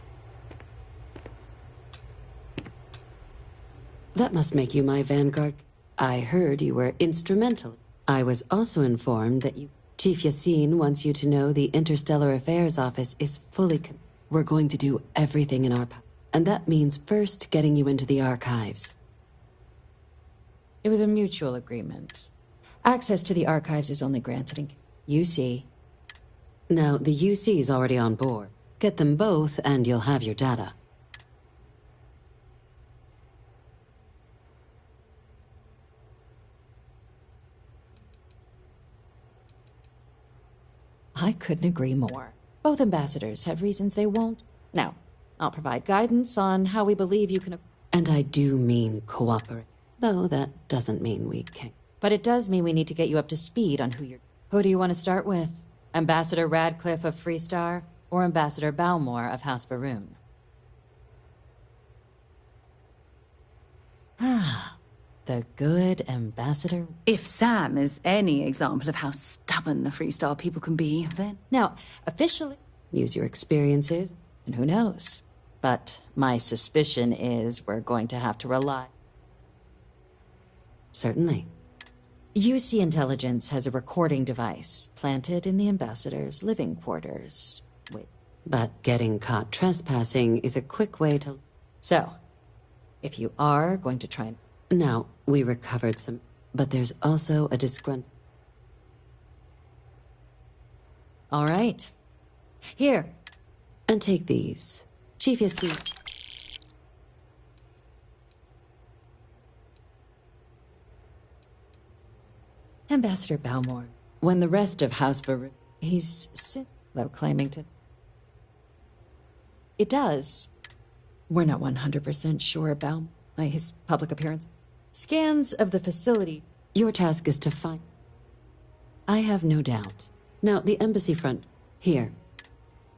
That must make you my Vanguard. I heard you were instrumental. I was also informed that you... Chief Yassine wants you to know the Interstellar Affairs Office is fully... We're going to do everything in our power. And that means first getting you into the archives. It was a mutual agreement. Access to the archives is only granted in UC. Now, the UC's already on board. Get them both, and you'll have your data. I couldn't agree more. Both ambassadors have reasons they won't. Now, I'll provide guidance on how we believe you can... And I do mean cooperate. Though that doesn't mean we can't. But it does mean we need to get you up to speed on who you're... Who do you want to start with? Ambassador Radcliffe of Freestar, or Ambassador Balmore of House Varun? Ah, the good ambassador. If Sam is any example of how stubborn the Freestar people can be, then... Now, officially... Use your experiences. And who knows? But my suspicion is we're going to have to rely... Certainly. UC Intelligence has a recording device planted in the ambassador's living quarters. Wait. But getting caught trespassing is a quick way to... So, if you are going to try and... Now, we recovered some, but there's also a disgrunt... All right. Here. And take these. Chief Yassine. Ambassador Balmore. When the rest of House Varun... He's sick, though claiming to... It does. We're not 100% sure about his public appearance. Scans of the facility... Your task is to find... I have no doubt. Now, the embassy front... Here.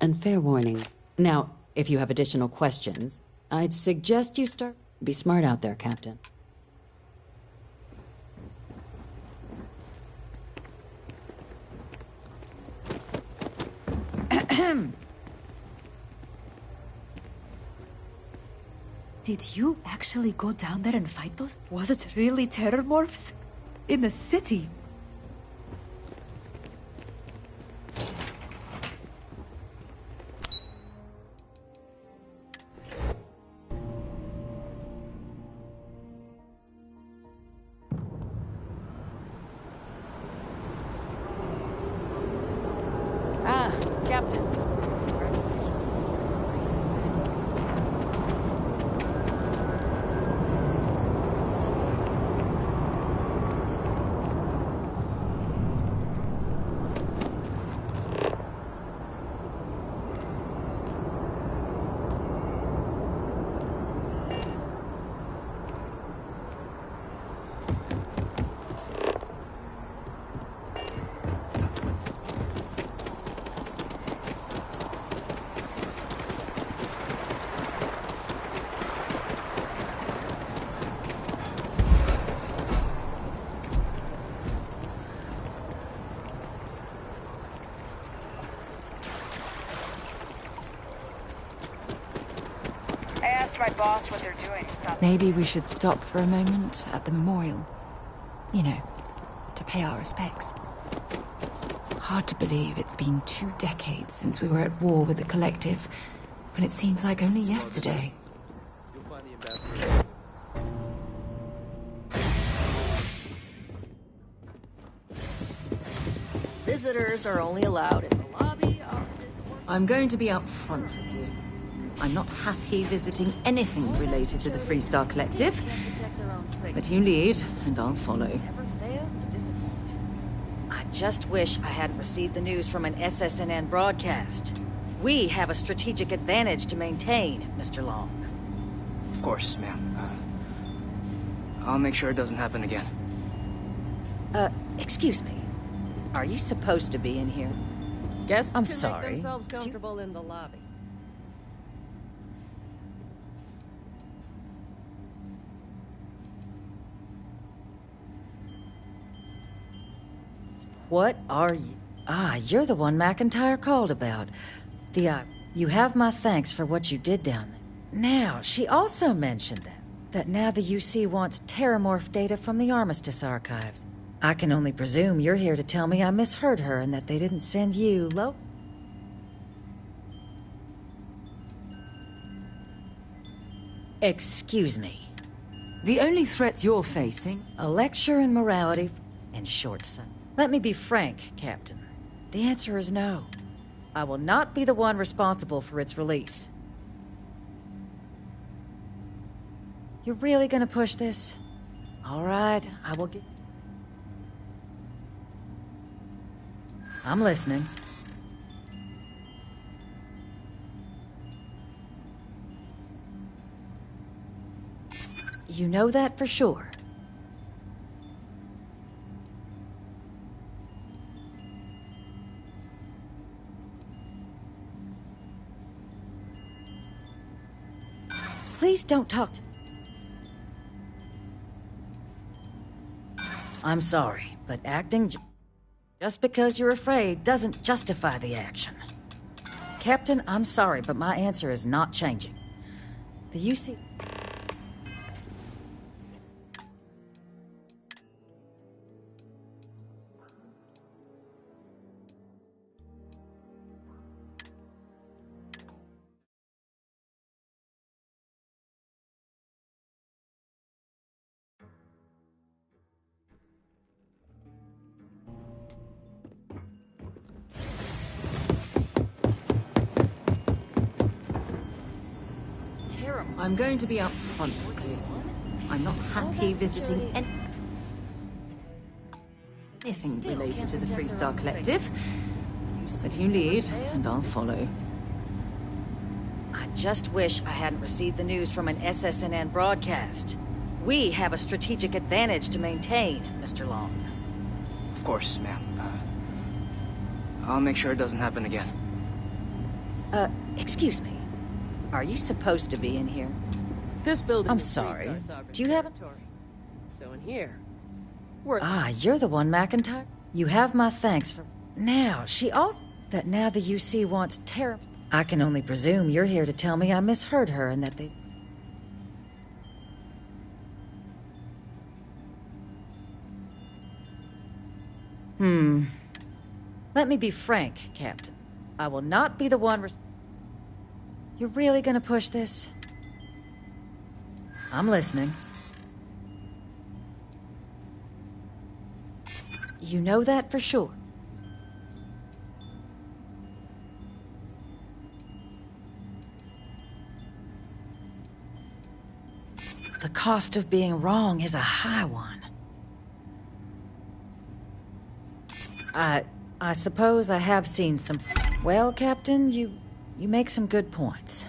And fair warning. Now, if you have additional questions, I'd suggest you start... Be smart out there, Captain. Did you actually go down there and fight those? Was it really terror morphs? In the city? Ah, Captain. My boss what they're doing. Maybe we should stop for a moment at the memorial. You know, to pay our respects. Hard to believe it's been 2 decades since we were at war with the Collective. When it seems like only yesterday. You'll find the ambassador. Visitors are only allowed in the lobby, offices... I'm going to be up front with you. I'm not happy visiting anything related to the Freestar Collective. But you lead, and I'll follow. Never fails to disappoint. I just wish I hadn't received the news from an SSNN broadcast. We have a strategic advantage to maintain, Mr. Long. Of course, ma'am. I'll make sure it doesn't happen again. Excuse me. Are you supposed to be in here? Guests I'm can sorry. make themselves comfortable in the lobby. What are you? Ah, you're the one McIntyre called about. You have my thanks for what you did down there. Now, she also mentioned that now the UC wants terramorph data from the Armistice archives. I can only presume you're here to tell me I misheard her and that they didn't send you, Excuse me. The only threats you're facing... A lecture in morality and short sight. Let me be frank, Captain. The answer is no. I will not be the one responsible for its release. You're really gonna push this? All right, I will get... I'm listening. You know that for sure? Please don't talk to me. I'm sorry, but acting just because you're afraid doesn't justify the action. Captain, I'm sorry, but my answer is not changing. The UC... I'm going to be up front with you. I'm not happy visiting anything related to the Freestar Collective. But you lead, and I'll follow. I just wish I hadn't received the news from an SSNN broadcast. We have a strategic advantage to maintain, Mr. Long. Of course, ma'am. I'll make sure it doesn't happen again. Excuse me. Are you supposed to be in here? This building I'm is sorry. Freestar sovereign Do you have... territory. So in here... Ah, you're the one, McIntyre? You have my thanks for... Now, she also... That now the UC wants terror... I can only presume you're here to tell me I misheard her and that they... Let me be frank, Captain. I will not be the one... You're really gonna push this? I'm listening. You know that for sure? The cost of being wrong is a high one. I suppose I have seen some... Well, Captain, you make some good points.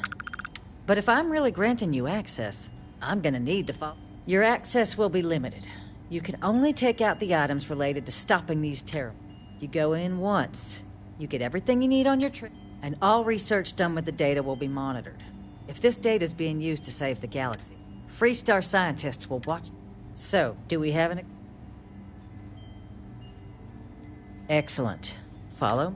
But if I'm really granting you access, I'm gonna need the Your access will be limited. You can only take out the items related to stopping these terror. You go in once. You get everything you need on your trip, and all research done with the data will be monitored. If this data is being used to save the galaxy, Freestar scientists will watch. So, do we have an... Excellent. Follow?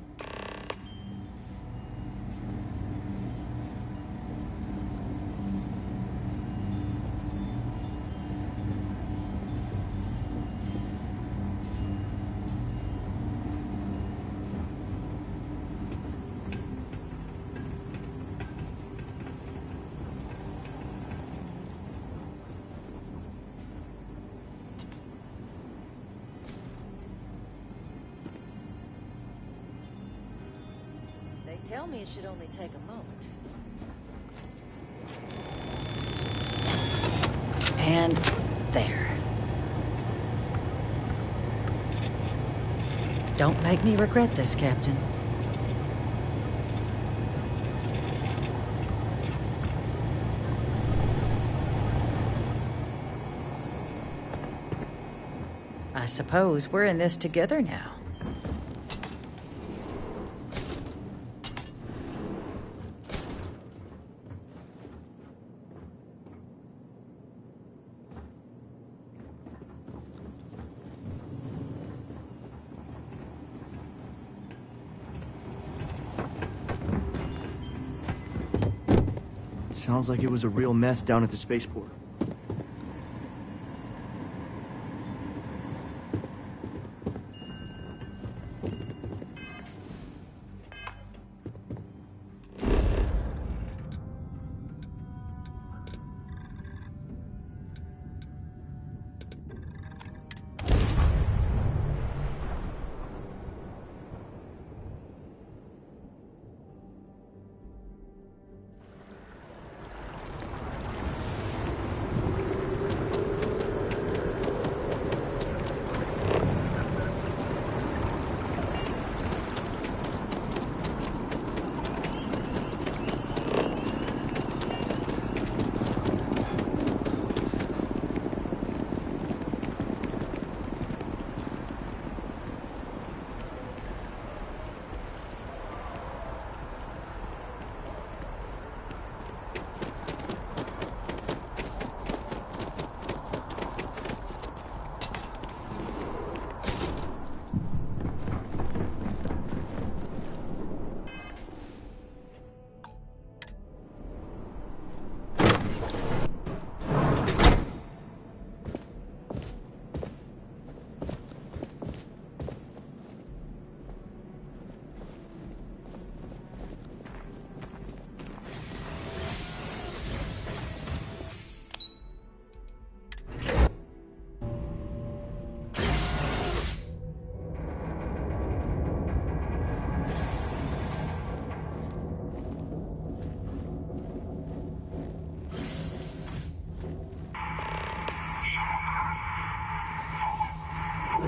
tell me it should only take a moment. And there. Don't make me regret this, Captain. I suppose we're in this together now. Sounds like it was a real mess down at the spaceport.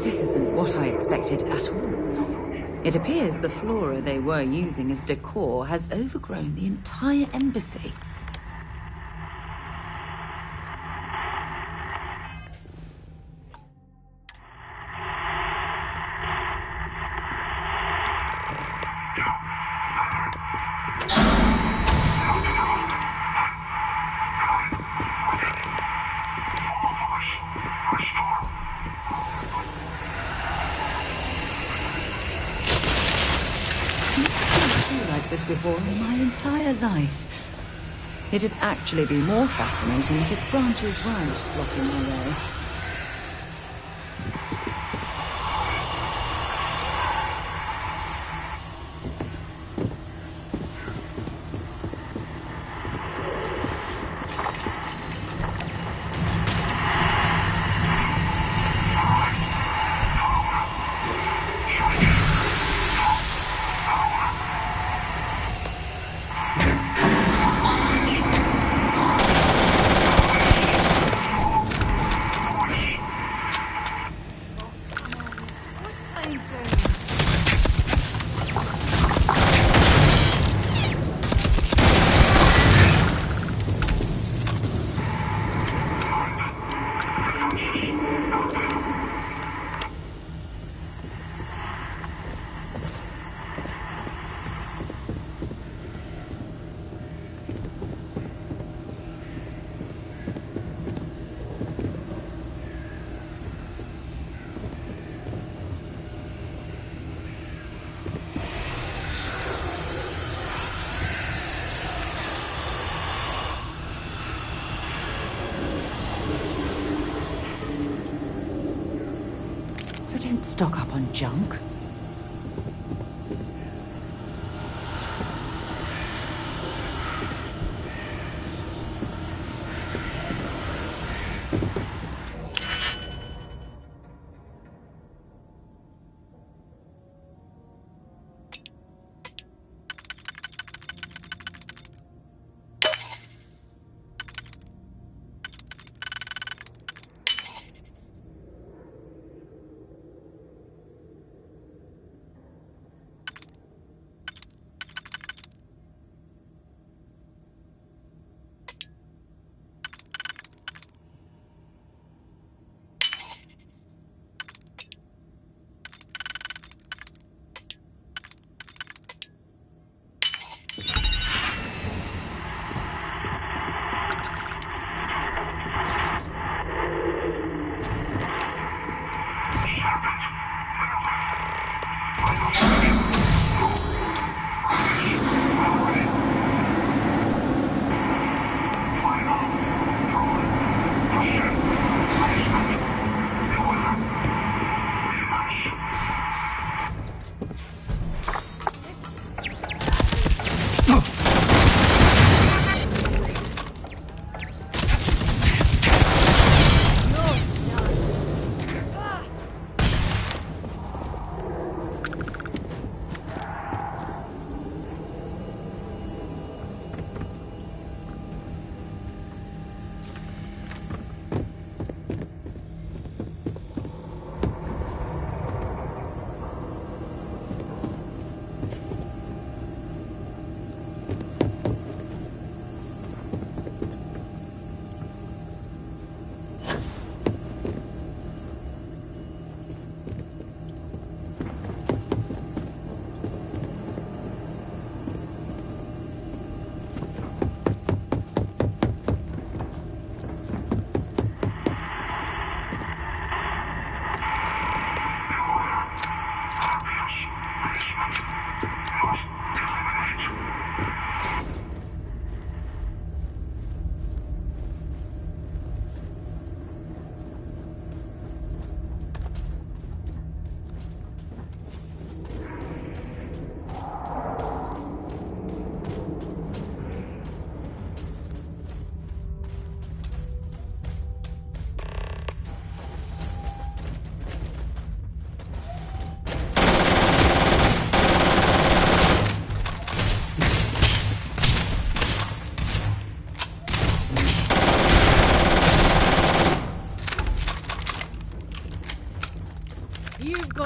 This isn't what I expected at all. It appears the flora they were using as decor has overgrown the entire embassy. This before in my entire life. It'd actually be more fascinating if its branches weren't blocking my way. I don't stock up on junk.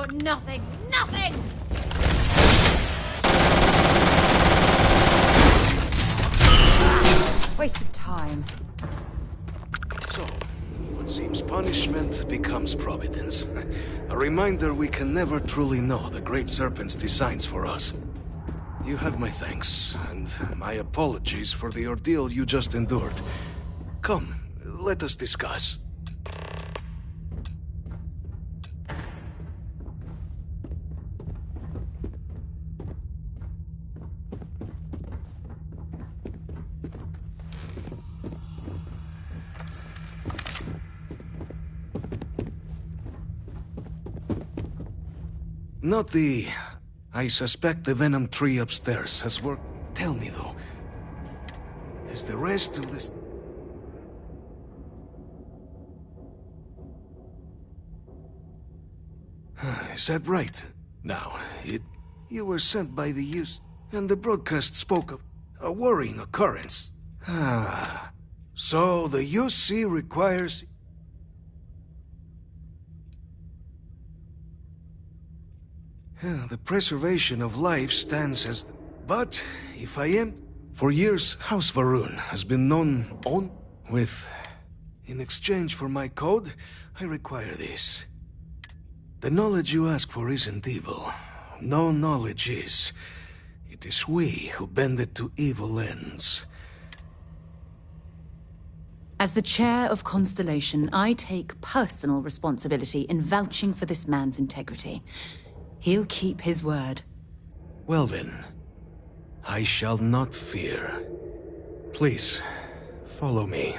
got nothing. Nothing! Waste of time. So, what seems punishment becomes providence. A reminder we can never truly know the Great Serpent's designs for us. You have my thanks, and my apologies for the ordeal you just endured. Come, let us discuss. Not the... I suspect the Venom tree upstairs has worked. Tell me, though, is the rest of this... Is that right? Now, you were sent by the use, and the broadcast spoke of a worrying occurrence. So the UC requires... The preservation of life stands as... But, if I am... For years, House Varun has been known with... In exchange for my code, I require this. The knowledge you ask for isn't evil. No knowledge is. It is we who bend it to evil ends. As the chair of Constellation, I take personal responsibility in vouching for this man's integrity. He'll keep his word. Well then, I shall not fear. Please, follow me.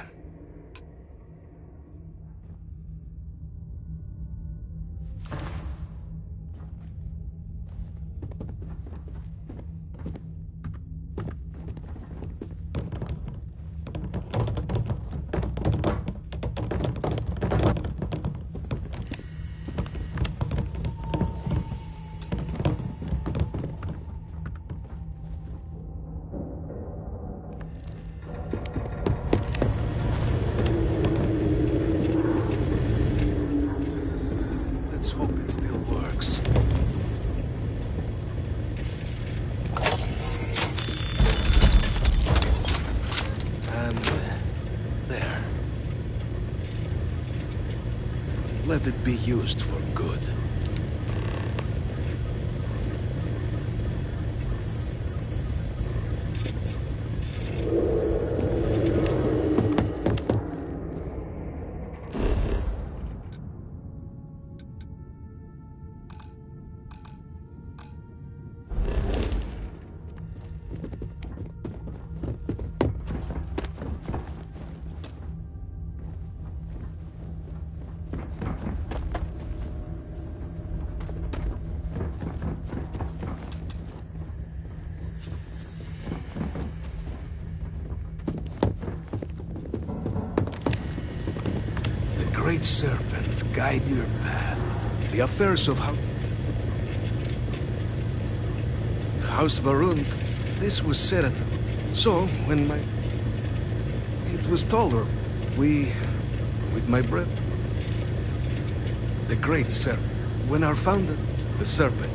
Let it be used for good. Great Serpent, guide your path. The affairs of House Varun, this was said at... So, when it was told her, with my breath... The Great Serpent, when our founder, the Serpent...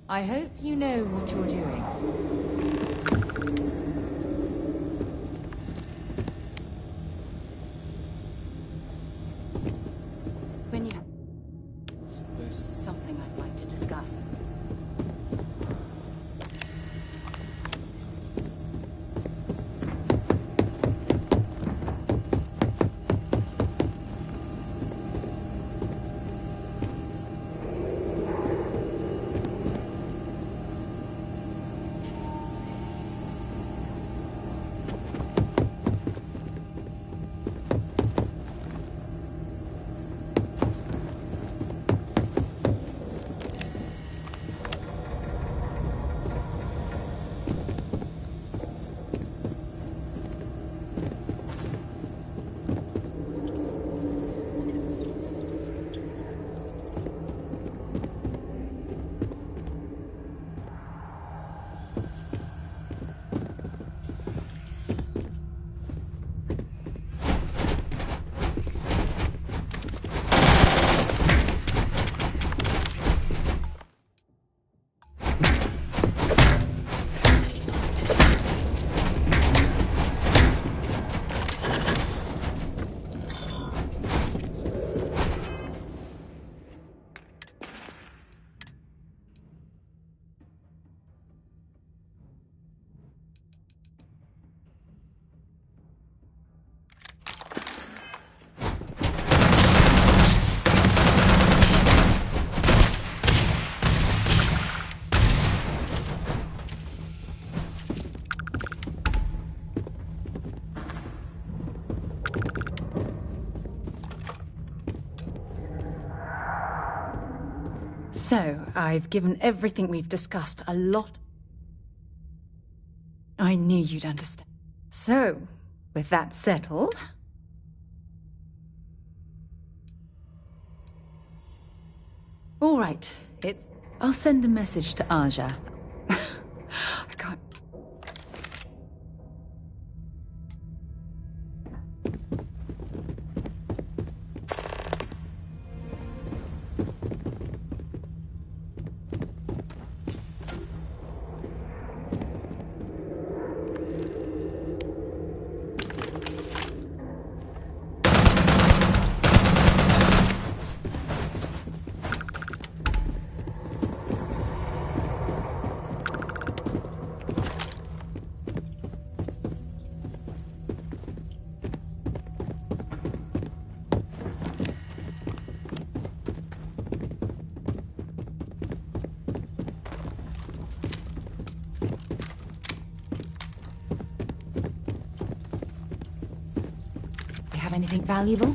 I hope you know what you're doing. When you... There's something I'd like to discuss. So, I've given everything we've discussed a lot. I knew you'd understand. So, with that settled... All right, I'll send a message to Aja. I can't... Anything valuable?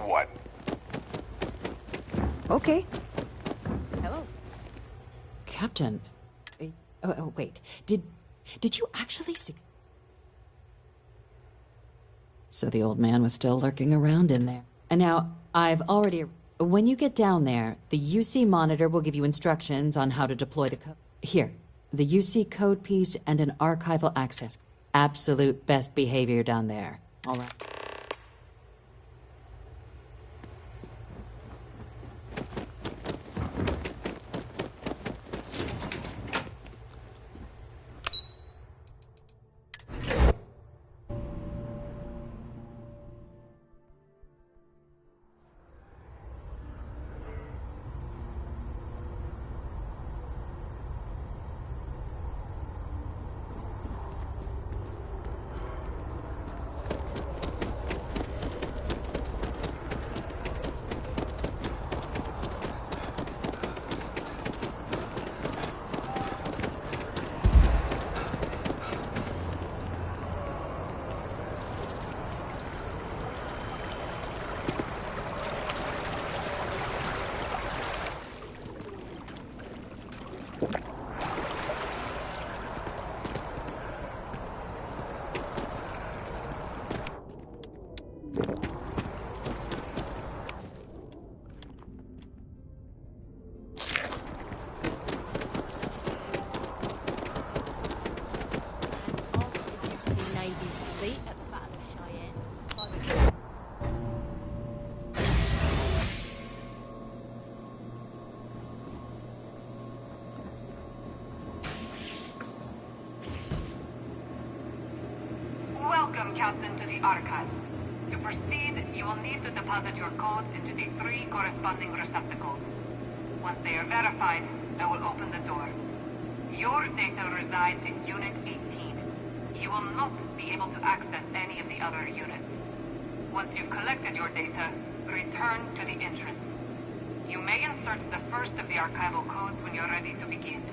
What? Okay. Hello. Captain. Wait. Did you actually So the old man was still lurking around in there. And now, I've already... When you get down there, the UC monitor will give you instructions on how to deploy the code. Here, the UC code piece and an archival access. Absolute best behavior down there. All right. Welcome, Captain, to the Archives. To proceed, you will need to deposit your codes into the 3 corresponding receptacles. Once they are verified, I will open the door. Your data resides in Unit 18. You will not be able to access any of the other units. Once you've collected your data, return to the entrance. You may insert the first of the archival codes when you're ready to begin.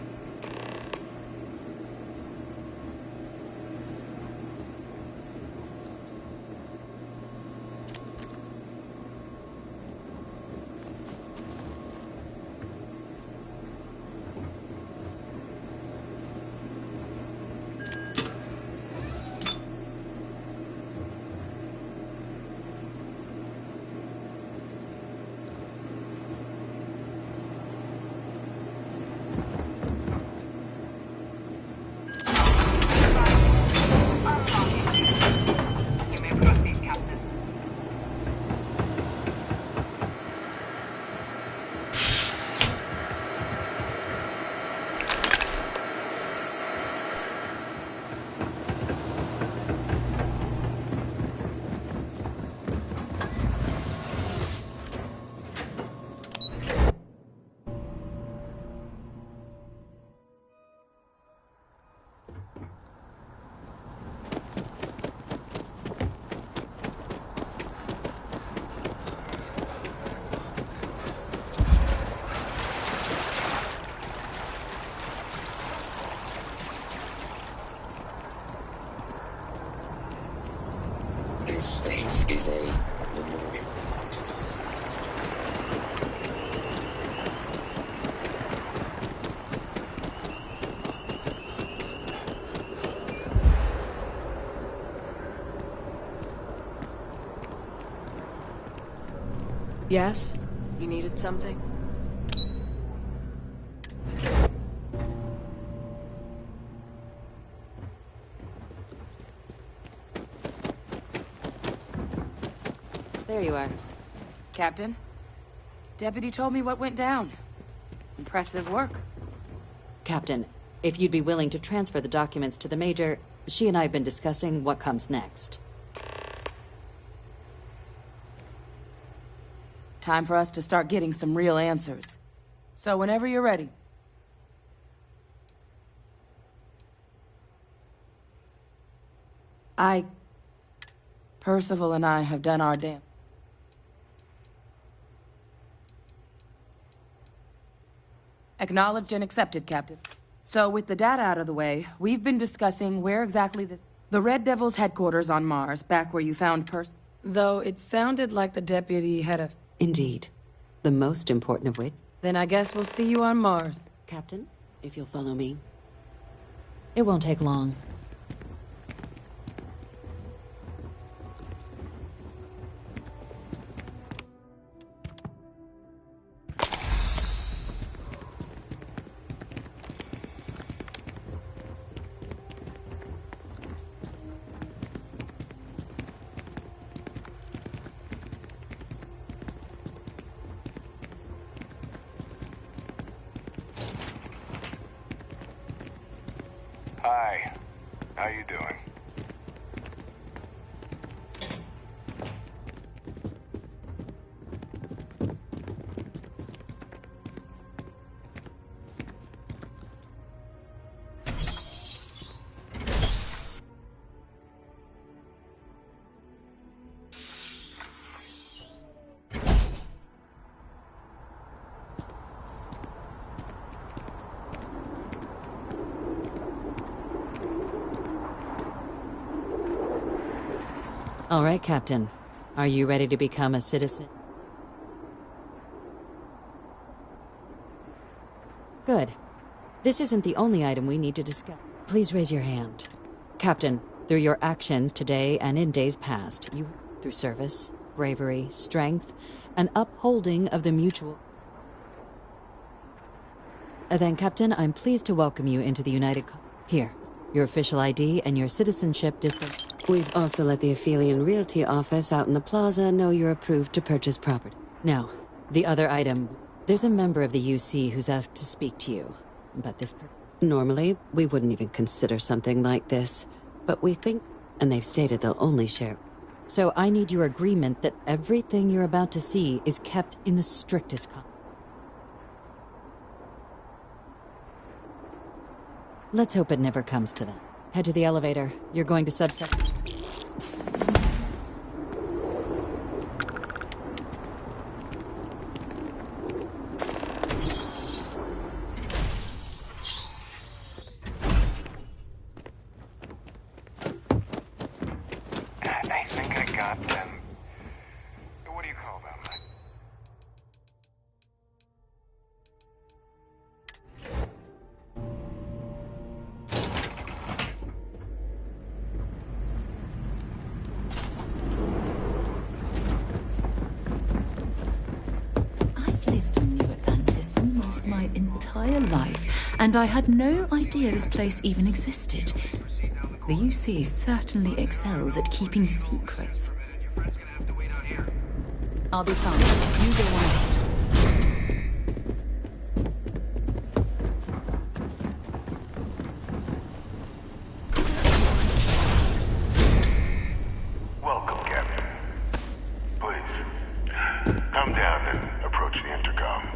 You may proceed, Captain. This space is a memorial. Yes? You needed something? There you are. Captain? Deputy told me what went down. Impressive work. Captain, if you'd be willing to transfer the documents to the Major, she and I have been discussing what comes next. Time for us to start getting some real answers. So whenever you're ready. Percival and I have done our damn. Acknowledged and accepted, Captain. So with the data out of the way, we've been discussing where exactly the Red Devil's headquarters on Mars, back where you found Though it sounded like the deputy had a... Indeed. The most important of which... Then I guess we'll see you on Mars. Captain, if you'll follow me. It won't take long. Hi. How you doing? All right, Captain. Are you ready to become a citizen? Good. This isn't the only item we need to discuss. Please raise your hand. Captain, through your actions today and in days past, you, through service, bravery, strength, and upholding of the mutual... Then, Captain, I'm pleased to welcome you into the Here, your official ID and your citizenship display. We've also let the Aphelion Realty office out in the plaza know you're approved to purchase property. Now, the other item. There's a member of the UC who's asked to speak to you. But this... Normally, we wouldn't even consider something like this. But we think... And they've stated they'll only share... So I need your agreement that everything you're about to see is kept in the strictest Let's hope it never comes to that. Head to the elevator. You're going to subset... I think I got them. What do you call them? My entire life, and I had no idea this place even existed. The UC certainly excels at keeping secrets. I'll be fine. You go on ahead. Welcome, Captain. Please, come down and approach the intercom.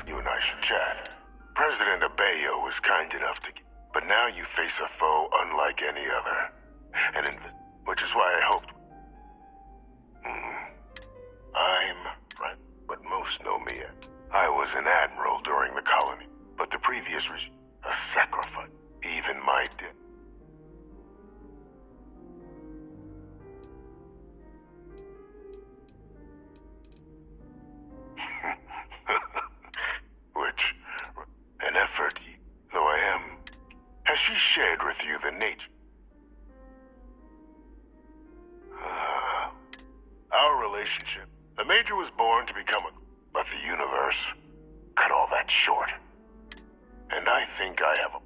You and I should chat. President Abeyo was kind enough to... But now you face a foe unlike any other. Which is why I hoped... I'm right, but most know me. I was an admiral during the colony, but the previous regime, a sacrifice. Even my death. Which, an effort, though I am. Has she shared with you the nature? Our relationship. The Major was born to become a... But the universe cut all that short. And I think I have a...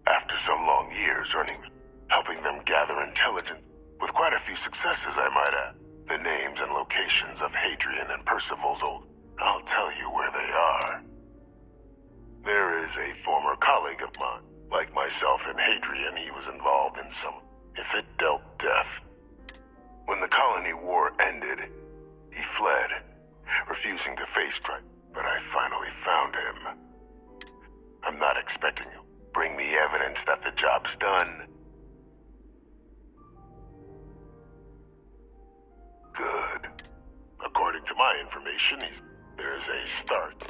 After some long years helping them gather intelligence, with quite a few successes, I might add. The names and locations of Hadrian and Percival's old... I'll tell you where they are. There is a former colleague of mine. Like myself and Hadrian, he was involved in some... If it dealt death. When the colony war ended, he fled, refusing to face strike. But I finally found him. I'm not expecting him. Bring me evidence that the job's done. Good. According to my information, there's a start.